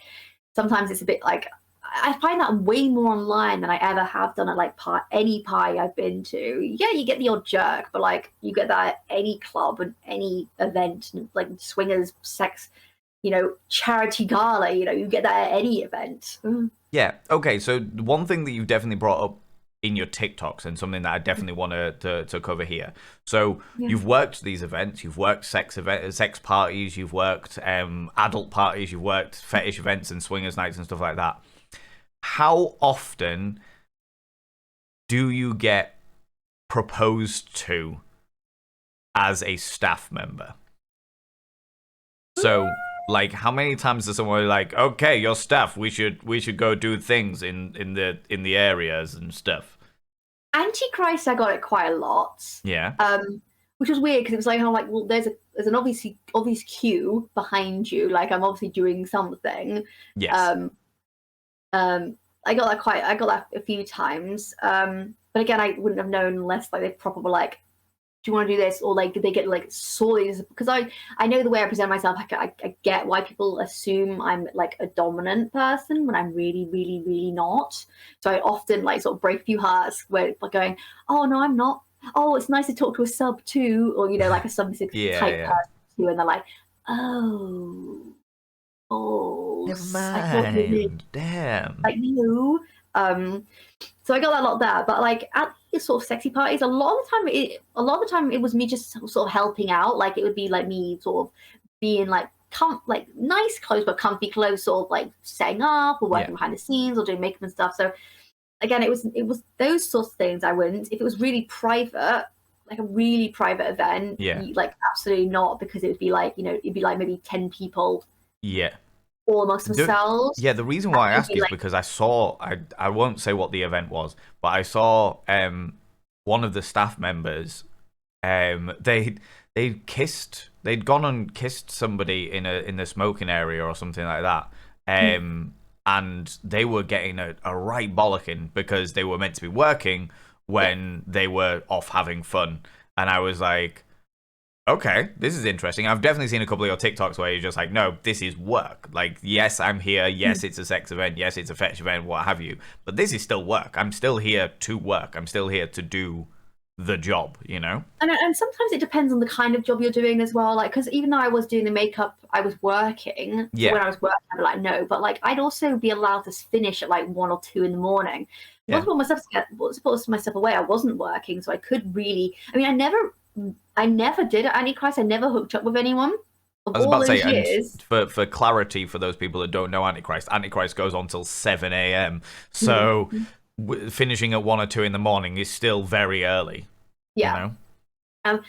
sometimes it's a bit like, I find that way more online than I ever have done at like any party I've been to. Yeah, you get the odd jerk, but like you get that at any club and any event, like swingers, sex, you know, charity gala. You know, you get that at any event. Yeah. Okay. So one thing that you definitely brought up in your TikToks, and something that I definitely want to cover here. So you've worked these events, you've worked sex parties, you've worked adult parties, you've worked fetish events and swingers nights and stuff like that. How often do you get proposed to as a staff member? So, like, how many times does someone be like, okay, you're staff, we should go do things in the areas and stuff? Antichrist, I got it quite a lot. Yeah. Which was weird because it was like, I'm like, well, there's an obvious cue behind you. Like, I'm obviously doing something. Yes. I got that a few times. But again, I wouldn't have known unless like they probably were like, do you want to do this? Or like, they get like saw these, because I know the way I present myself. I get why people assume I'm like a dominant person when I'm really, really, really not. So I often like sort of break a few hearts where like going, oh no, I'm not. Oh, it's nice to talk to a sub too, or like a submissive type person too, and they're like, oh, never mind. Damn. Like no. So I got that a lot there, but like at these sort of sexy parties, a lot of the time it was me just sort of helping out. Like it would be like me sort of being like like nice clothes but comfy clothes, sort of like setting up or working behind the scenes or doing makeup and stuff. So again, it was those sorts of things I wouldn't. If it was really private, like a really private event, like absolutely not, because it would be like it'd be like maybe 10 people. Yeah. All amongst themselves. The reason why I ask is because I saw, I won't say what the event was, but I saw one of the staff members, they'd gone and kissed somebody in the smoking area or something like that, and they were getting a right bollocking because they were meant to be working when they were off having fun. And I was like, okay, this is interesting. I've definitely seen a couple of your TikToks where you're just like, no, this is work. Like, yes, I'm here. Yes, it's a sex event. Yes, it's a fetish event, what have you. But this is still work. I'm still here to work. I'm still here to do the job, And sometimes it depends on the kind of job you're doing as well. Like, because even though I was doing the makeup, I was working. So when I was working, I'd be like, no. But like, I'd also be allowed to finish at like 1 or 2 in the morning. I wasn't put myself away. I wasn't working, so I could really. I mean, I never did at Antichrist. I never hooked up with anyone. I was about to say, and for clarity, for those people that don't know Antichrist goes on till 7 a.m. So finishing at 1 or 2 in the morning is still very early. Yeah. But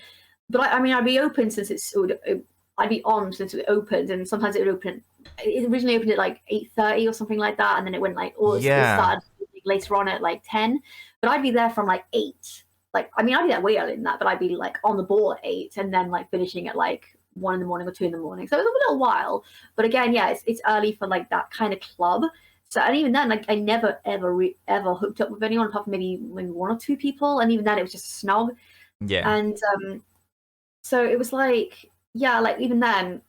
I mean, I'd be open I'd be on since it opened, and sometimes it would open. It originally opened at like 8:30 or something like that, and then it went like, it started later on at like 10. But I'd be there from like 8. Like, I mean, I'd be there way earlier than that, but I'd be like on the ball at 8 and then like finishing at like 1 in the morning or 2 in the morning. So it was a little while, but again, it's early for like that kind of club. So, and even then, like I never ever hooked up with anyone apart from maybe 1 or 2 people, and even then it was just snog. Yeah. And so it was like, like even then,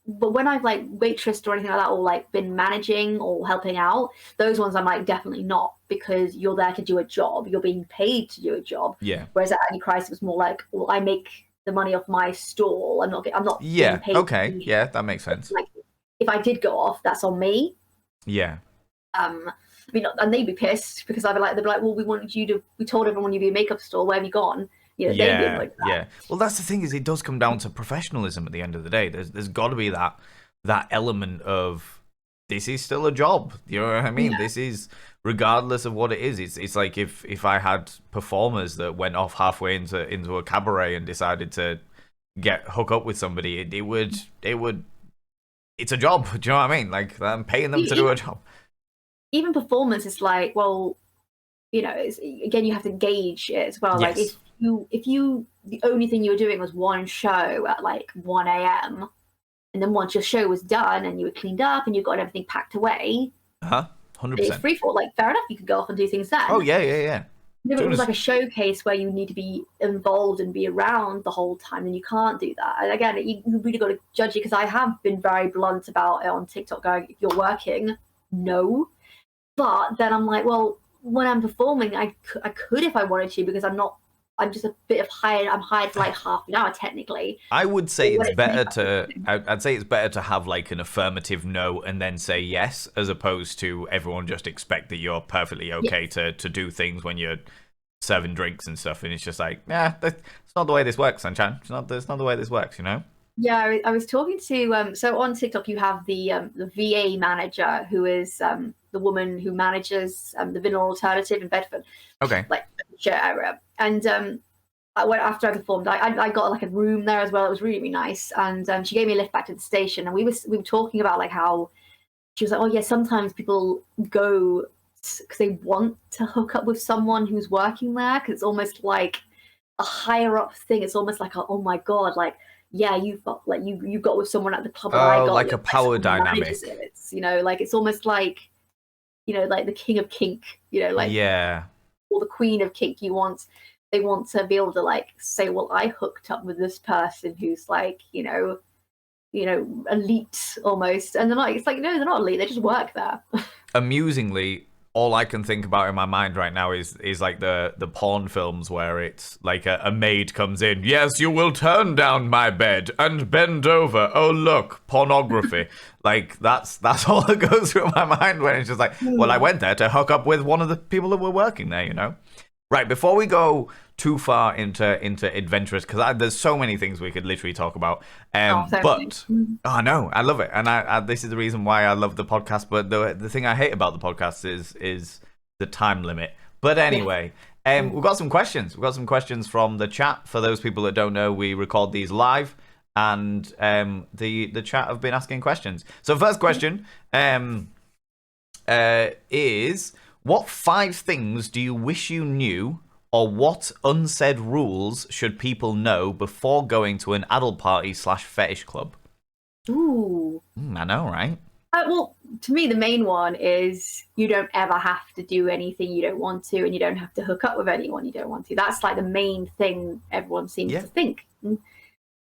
but when I've like waitressed or anything like that, or like been managing or helping out, those ones I'm like definitely not, because you're there to do a job. You're being paid to do a job. Yeah. Whereas at Antichrist it was more like, well, I make the money off my stall. I'm not. Yeah. Being paid. Okay. Yeah, that makes sense. Like, if I did go off, that's on me. Yeah. I mean, and they'd be pissed because they'd be like, well, we told everyone you'd be a makeup store. Where have you gone? Yeah. Well, that's the thing, is it does come down to professionalism at the end of the day. There's got to be that element of, this is still a job. You know what I mean? This is, regardless of what it is. It's like if I had performers that went off halfway into a cabaret and decided to hook up with somebody, it would. It's a job. Do you know what I mean? Like, I'm paying them to do a job. Even performance is like, well, again, you have to gauge it as well. Yes. Like if you the only thing you were doing was one show at like 1 a.m. and then once your show was done and you were cleaned up and you got everything packed away, 100%. It's free for all. Like, fair enough, you could go off and do things then. Oh yeah. If it was like a showcase where you need to be involved and be around the whole time, then you can't do that. And again, you really got to judge it, because I have been very blunt about it on TikTok, going, if you're working, no. But then I'm like, well, when I'm performing, I could if I wanted to, because I'm not I'm just a bit of hired. I'm hired for like half an hour technically. I would say But it's when better makeup, to. I'd say it's better to have like an affirmative no and then say yes, as opposed to everyone just expect that you're perfectly okay to do things when you're serving drinks and stuff, and it's just like, yeah, that's not the way this works, sunshine. It's not the way this works, you know. Yeah, I was talking to so on TikTok you have the VA manager who is the woman who manages the Vanilla Alternative in Bedford, Okay. like area. And I went after I performed. I got like a room there as well. It was really, really nice. And she gave me a lift back to the station, and we were talking about like how she was like, oh yeah, sometimes people go because they want to hook up with someone who's working there because it's almost like a higher up thing. It's almost like oh my god, like yeah, you've got like you got with someone at the club and I got like a power dynamic. It's like it's almost like like the king of kink, like yeah, or the queen of kink. They want to be able to like say, well, I hooked up with this person who's like elite almost, and they're like, it's like no, they're not elite. They just work there. Amusingly, all I can think about in my mind right now is like the porn films where it's like a maid comes in. Yes, you will turn down my bed and bend over. Oh look, pornography. Like that's all that goes through my mind when it's just like, well, I went there to hook up with one of the people that were working there, you know. Right, before we go too far into adventurous, because there's so many things we could literally talk about. But no, I love it, and I this is the reason why I love the podcast. But the thing I hate about the podcast is the time limit. But anyway, we've got some questions. We've got some questions from the chat. For those people that don't know, we record these live, and the chat have been asking questions. So first question is, what 5 things do you wish you knew, or what unsaid rules should people know before going to an adult party / fetish club? Ooh. I know, right? Well, to me, the main one is you don't ever have to do anything you don't want to, and you don't have to hook up with anyone you don't want to. That's like the main thing everyone seems to think.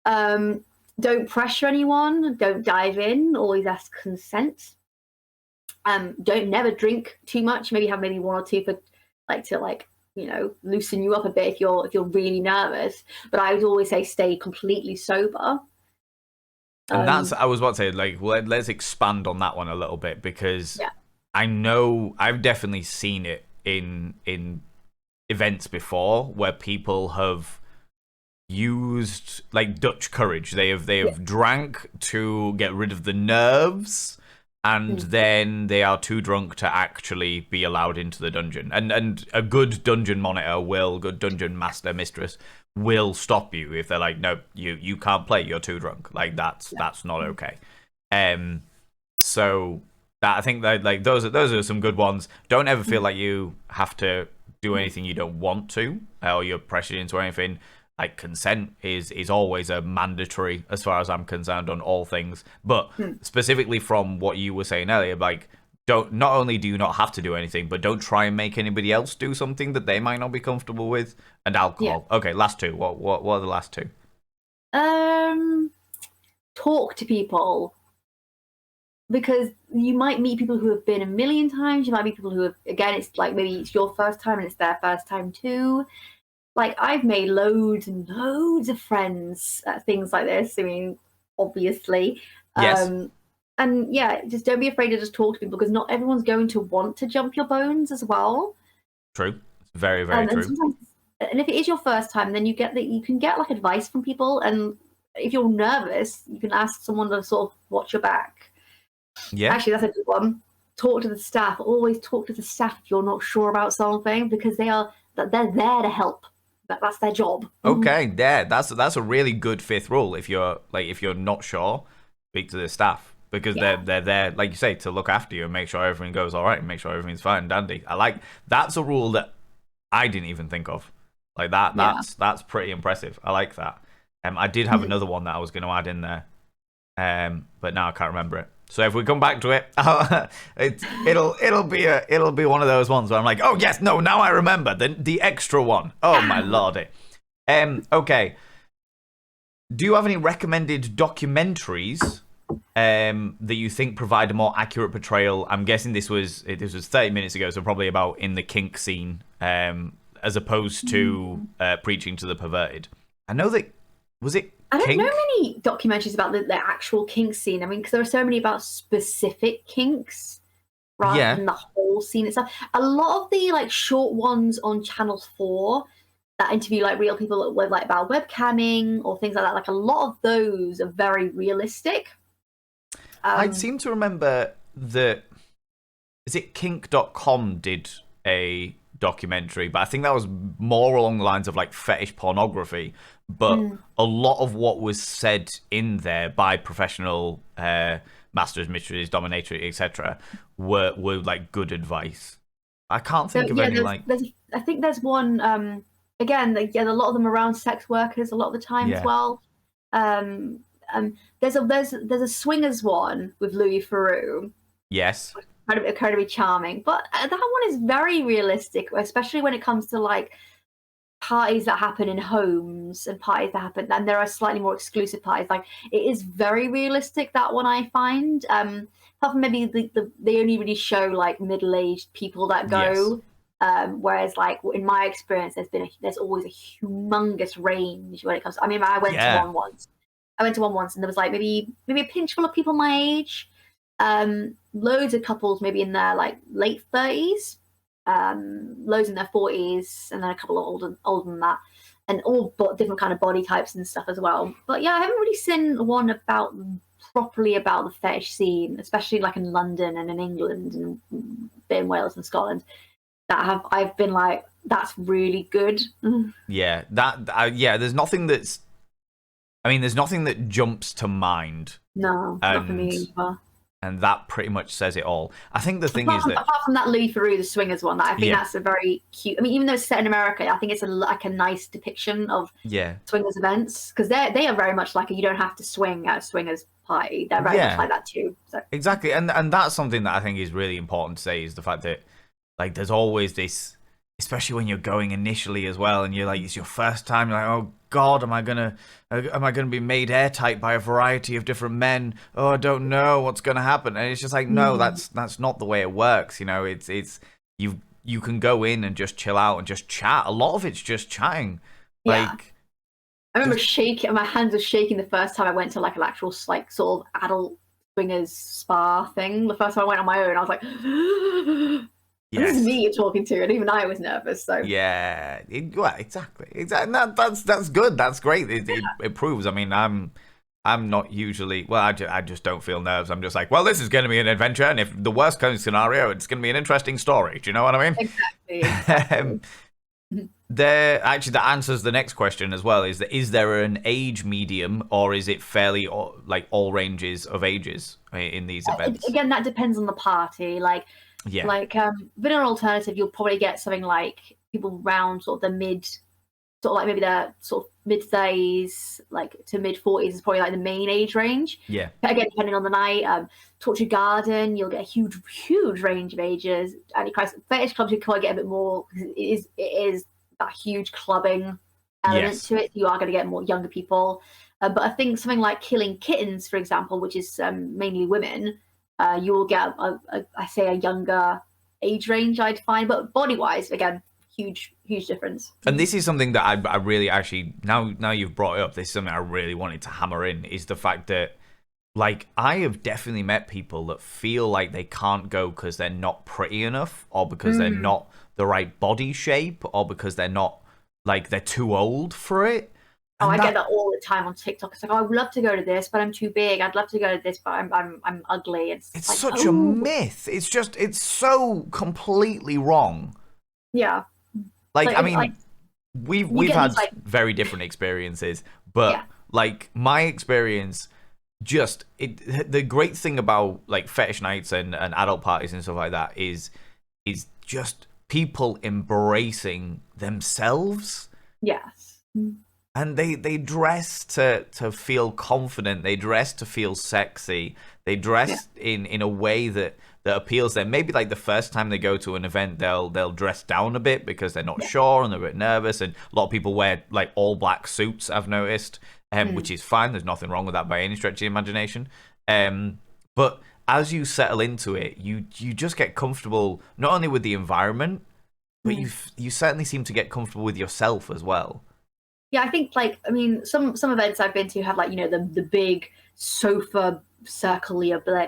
Don't pressure anyone. Don't dive in. Always ask consent. Don't never drink too much. Maybe have maybe 1 or 2 for to loosen you up a bit if you're really nervous. But I would always say stay completely sober. And that's I was about to say, like, let's expand on that one a little bit, because I know I've definitely seen it in events before where people have used like Dutch courage. They have drank to get rid of the nerves, and then they are too drunk to actually be allowed into the dungeon. And a good dungeon monitor good dungeon master mistress will stop you if they're like, no, you can't play, you're too drunk. Like that's not okay. So that, I think that like those are some good ones. Don't ever feel like you have to do anything you don't want to, or you're pressured into anything. Like consent is always a mandatory as far as I'm concerned on all things. But specifically from what you were saying earlier, like not only do you not have to do anything, but don't try and make anybody else do something that they might not be comfortable with. And alcohol. Yeah. Okay, last 2. What are the last 2? Talk to people. Because you might meet people who have been a million times. You might meet people who have, again, it's like maybe it's your first time and it's their first time too. Like, I've made loads and loads of friends at things like this. I mean, obviously. Yes. And yeah, just don't be afraid to just talk to people, because not everyone's going to want to jump your bones as well. True. Very, very true. And if it is your first time, then you can get like advice from people. And if you're nervous, you can ask someone to sort of watch your back. Yeah. Actually, that's a good one. Talk to the staff. Always talk to the staff if you're not sure about something, because they're there to help. That's their job. Okay, that's a really good 5th rule. If you're not sure, speak to the staff, because they're there, like you say, to look after you and make sure everything goes all right and make sure everything's fine and dandy. That's a rule that I didn't even think of. Like that. That's pretty impressive. I like that. I did have another one that I was going to add in there, but now I can't remember it. So if we come back to it, it'll be one of those ones where I'm like, oh yes, no, now I remember the extra one. Oh my lordy. Okay. Do you have any recommended documentaries that you think provide a more accurate portrayal? I'm guessing this was 30 minutes ago, so probably about in the kink scene. as opposed to preaching to the perverted. I know that was it. I don't kink? know many documentaries about the actual kink scene. I mean, because there are so many about specific kinks rather than the whole scene itself. A lot of the like short ones on Channel 4 that interview like real people with like about webcamming or things like that, like a lot of those are very realistic. I seem to remember that, is it kink.com did a documentary, but I think that was more along the lines of like fetish pornography, but a lot of what was said in there by professional masters, mistresses, dominatrix, etc. were like good advice. I can't think of any I think there's one again, like, a lot of them around sex workers a lot of the time as well. There's a swingers one with Louis Theroux. Yes. Incredibly charming, but that one is very realistic, especially when it comes to like parties that happen in homes and parties that happen, and there are slightly more exclusive parties. Like it is very realistic, that one, I find. Apart from maybe they only really show like middle-aged people that go. Whereas like in my experience, there's always a humongous range when it comes to, I mean, I went to one once. And there was like maybe a pinch full of people my age. Loads of couples maybe in their like late 30s, loads in their 40s, and then a couple of older than that, and all different kind of body types and stuff as well. But yeah, I haven't really seen one properly about the fetish scene, especially like in London and in England and a bit in Wales and Scotland, that I've been like, that's really good. Yeah, there's nothing that jumps to mind. No, not for me either. And that pretty much says it all. I think the thing is that, apart from that Louis Theroux, the swingers one, that I think that's a very cute. I mean, even though it's set in America, I think it's like a nice depiction of swingers events, because they are very much like you don't have to swing at a swingers party. They're very much like that too. So. Exactly, and that's something that I think is really important to say, is the fact that like there's always this, especially when you're going initially as well, and you're like, it's your first time, you're like, oh God, am I gonna be made airtight by a variety of different men? Oh, I don't know what's gonna happen. And it's just like, no, that's not the way it works. You know, it's you can go in and just chill out and just chat. A lot of it's just chatting. Like, I remember shaking. My hands were shaking the first time I went to like an actual like sort of adult swingers spa thing. The first time I went on my own, I was like. This is me you're talking to, and even I was nervous. So exactly. That's good. That's great. It proves. I mean, I'm not usually. Well, I just don't feel nerves. I'm just like, well, this is going to be an adventure, and if the worst case scenario, it's going to be an interesting story. Do you know what I mean? Exactly. Actually, that answers the next question as well. Is there an age medium, or is it fairly like all ranges of ages in these events? Again, that depends on the party. Like with an alternative, you'll probably get something like people around sort of the mid, sort of like maybe their sort of mid 30s, like to mid 40s is probably like the main age range. Yeah. But again, depending on the night, Torture Garden, you'll get a huge range of ages. Antichrist fetish clubs, you can get a bit more, because it is that huge clubbing element to it. You are going to get more younger people. But I think something like Killing Kittens, for example, which is mainly women, you will get a younger age range, I'd find, but body wise, again, huge difference. And this is something that I really actually, now you've brought it up, this is something I really wanted to hammer in, is the fact that, like, I have definitely met people that feel like they can't go because they're not pretty enough, or because they're not the right body shape, or because they're not, like, they're too old for it. Oh, I get that all the time on TikTok. It's like, oh, I would love to go to this, but I'm too big. I'd love to go to this, but I'm ugly. It's like, such a myth. It's so completely wrong. Yeah. Like I mean, we've had very different experiences, but like my experience, the great thing about like fetish nights and adult parties and stuff like that is just people embracing themselves. Yes. And they dress to feel confident. They dress to feel sexy. They dress in a way that appeals them. Maybe like the first time they go to an event, they'll dress down a bit because they're not sure and they're a bit nervous. And a lot of people wear like all black suits, I've noticed, which is fine. There's nothing wrong with that by any stretch of the imagination. But as you settle into it, you just get comfortable not only with the environment, but you certainly seem to get comfortable with yourself as well. Yeah, I think like some events I've been to have like the big sofa circle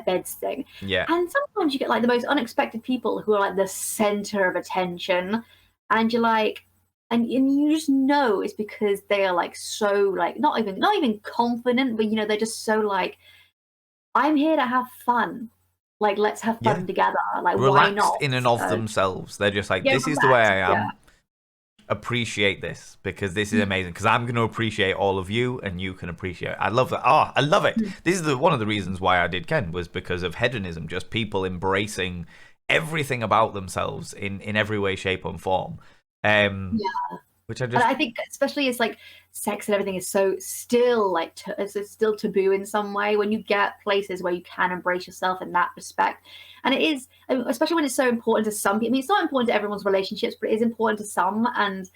beds thing, Yeah. and sometimes you get like the most unexpected people who are like the center of attention, and you're like, and you just know it's because they are like so like not even confident, but they're just so like, I'm here to have fun, like let's have fun together, like why Relaxed not? in and of themselves. They're just like, Yeah, this is the way I am. yeah. Appreciate this because this is amazing, because I'm going to appreciate all of you and you can appreciate. I love that. I love it. This is one of the reasons why I did Ken, was because of hedonism, just people embracing everything about themselves in every way, shape and form. Which I just, and I think especially as like sex and everything is so still like it's still taboo in some way, when you get places where you can embrace yourself in that respect. And it is, especially when it's so important to some people. I mean, it's not important to everyone's relationships, but it is important to some. And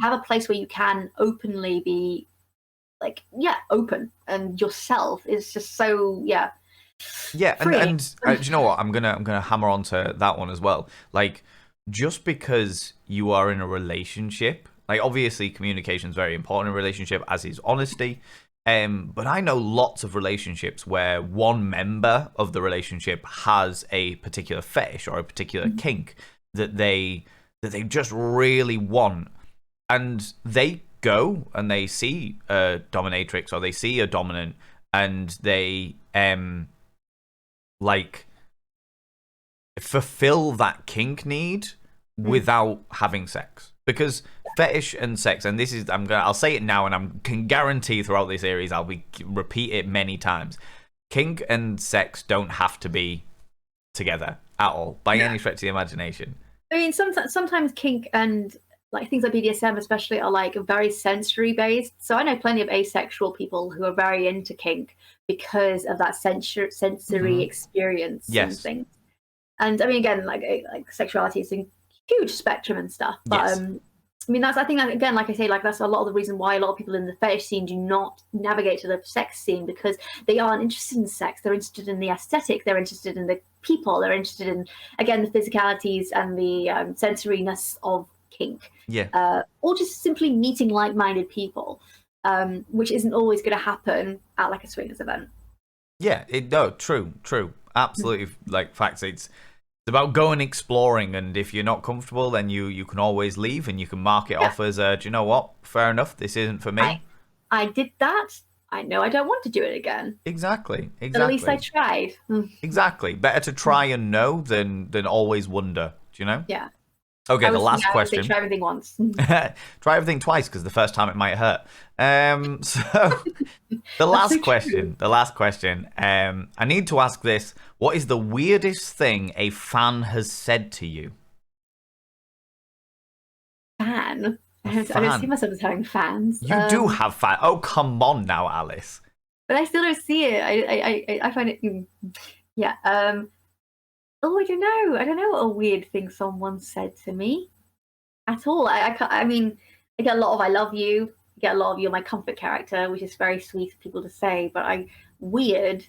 have a place where you can openly be like, open, and yourself is just so and do you know what, I'm gonna hammer onto that one as well. Like, just because you are in a relationship, like obviously communication is very important in a relationship, as is honesty. But I know lots of relationships where one member of the relationship has a particular fetish or a particular kink that they just really want, and they go and they see a dominatrix or they see a dominant, and they like fulfill that kink need without having sex. Because fetish and sex, and this is, I'll say it now, and I can guarantee throughout this series I'll repeat it many times. Kink and sex don't have to be together at all by any stretch of the imagination. I mean, sometimes kink and like things like BDSM especially are like very sensory based. So I know plenty of asexual people who are very into kink because of that sensory experience and things. And I mean, again, like sexuality is a huge spectrum and stuff, but I mean, I think that, again, like I say, like that's a lot of the reason why a lot of people in the fetish scene do not navigate to the sex scene, because they aren't interested in sex. They're interested in the aesthetic. They're interested in the people. They're interested in, again, the physicalities and the sensoriness of kink. Or just simply meeting like-minded people, which isn't always going to happen at like a swingers event. True, absolutely. Like facts, it's about going exploring, and if you're not comfortable, then you can always leave, and you can mark it off as do you know what, fair enough, this isn't for me. I did that. I know I don't want to do it again. Exactly. But at least I tried. Exactly. Better to try and know than always wonder. Do you know? Yeah. Okay, the last question. Try everything once. Try everything twice, because the first time it might hurt. So the last question. I need to ask this. What is the weirdest thing a fan has said to you? Fan? I don't see myself as having fans. You do have fans. Oh, come on now, Alice. But I still don't see it. I find it... Oh, I don't know. I don't know what a weird thing someone said to me at all. I mean, I get a lot of "I love you." I get a lot of "you're my comfort character," which is very sweet for people to say. But weird.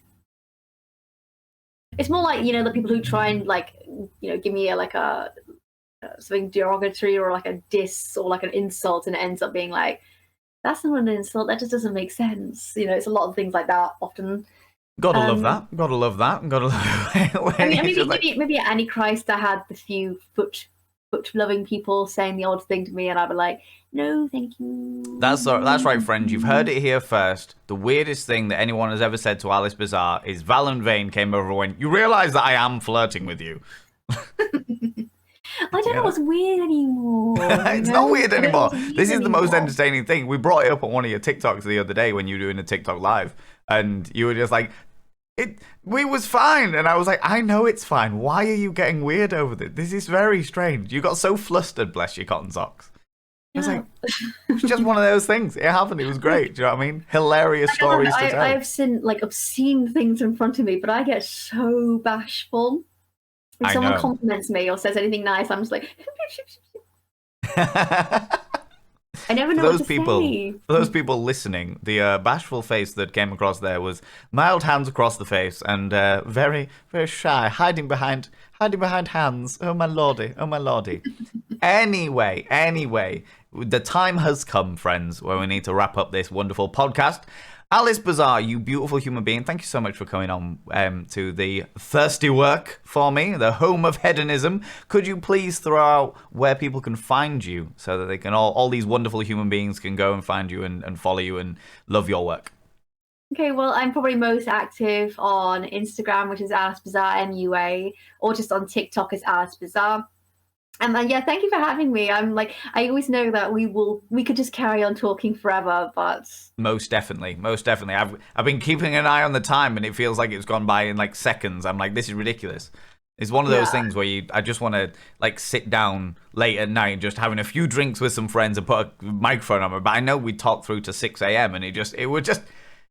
It's more like the people who try and like give me a something derogatory or like a diss or like an insult, and it ends up being like, that's not an insult. That just doesn't make sense. It's a lot of things like that often. Gotta love that. Gotta love that. Gotta love. I mean, maybe at Antichrist, I had the few foot loving people saying the odd thing to me, and I'd be like, "No, thank you." That's right, friends. You've heard it here first. The weirdest thing that anyone has ever said to Alice Bizarre is Valen Vain came over and went, "You realise that I am flirting with you." I don't know what's weird anymore. It's not weird anymore. This is the most entertaining thing. We brought it up on one of your TikToks the other day when you were doing a TikTok live, and you were just like, we was fine. And I was like, I know it's fine. Why are you getting weird over this? This is very strange. You got so flustered, bless your cotton socks. I was like, it's just one of those things. It happened. It was great. Do you know what I mean? Hilarious stories to tell. I have seen like obscene things in front of me, but I get so bashful. If someone compliments me or says anything nice, I'm just like... I never know what to say. For those people listening, the bashful face that came across there was mild hands across the face and very, very shy, hiding behind hands. Oh my lordy, oh my lordy. Anyway, the time has come, friends, where we need to wrap up this wonderful podcast. Alice Bazaar, you beautiful human being, thank you so much for coming on to the thirsty work for me, the home of hedonism. Could you please throw out where people can find you so that they can all these wonderful human beings can go and find you and follow you and love your work? Okay, well, I'm probably most active on Instagram, which is Alice Bazaar MUA, or just on TikTok as Alice Bazaar. And yeah, thank you for having me. I always know that we could just carry on talking forever, but most definitely. I've been keeping an eye on the time, and it feels like it's gone by in like seconds. I'm like, this is ridiculous. It's one of those things where I just want to like sit down late at night, just having a few drinks with some friends and put a microphone on. But I know we talk through to 6 a.m. and it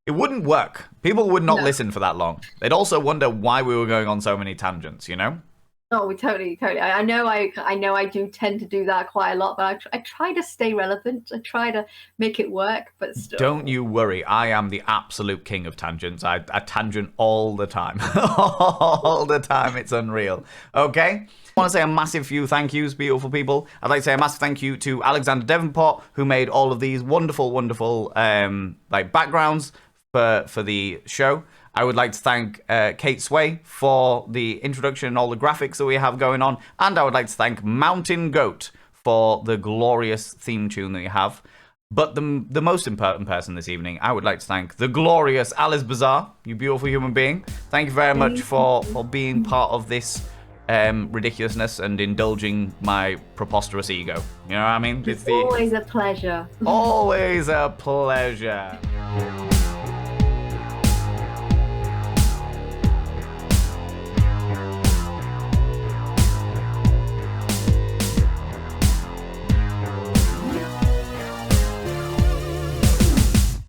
wouldn't work. People would not listen for that long. They'd also wonder why we were going on so many tangents, you know? Oh, totally. I know I do tend to do that quite a lot, but I try to stay relevant. I try to make it work, but still. Don't you worry. I am the absolute king of tangents. I tangent all the time. All the time. It's unreal. Okay? I want to say a massive few thank yous, beautiful people. I'd like to say a massive thank you to Alexander Devenport, who made all of these wonderful backgrounds for the show. I would like to thank Kate Sway for the introduction and all the graphics that we have going on. And I would like to thank Mountain Goat for the glorious theme tune that we have. But the most important person this evening, I would like to thank the glorious Alice Bazaar, you beautiful human being. Thank you very much for being part of this ridiculousness and indulging my preposterous ego. You know what I mean? It's always a pleasure. Always a pleasure.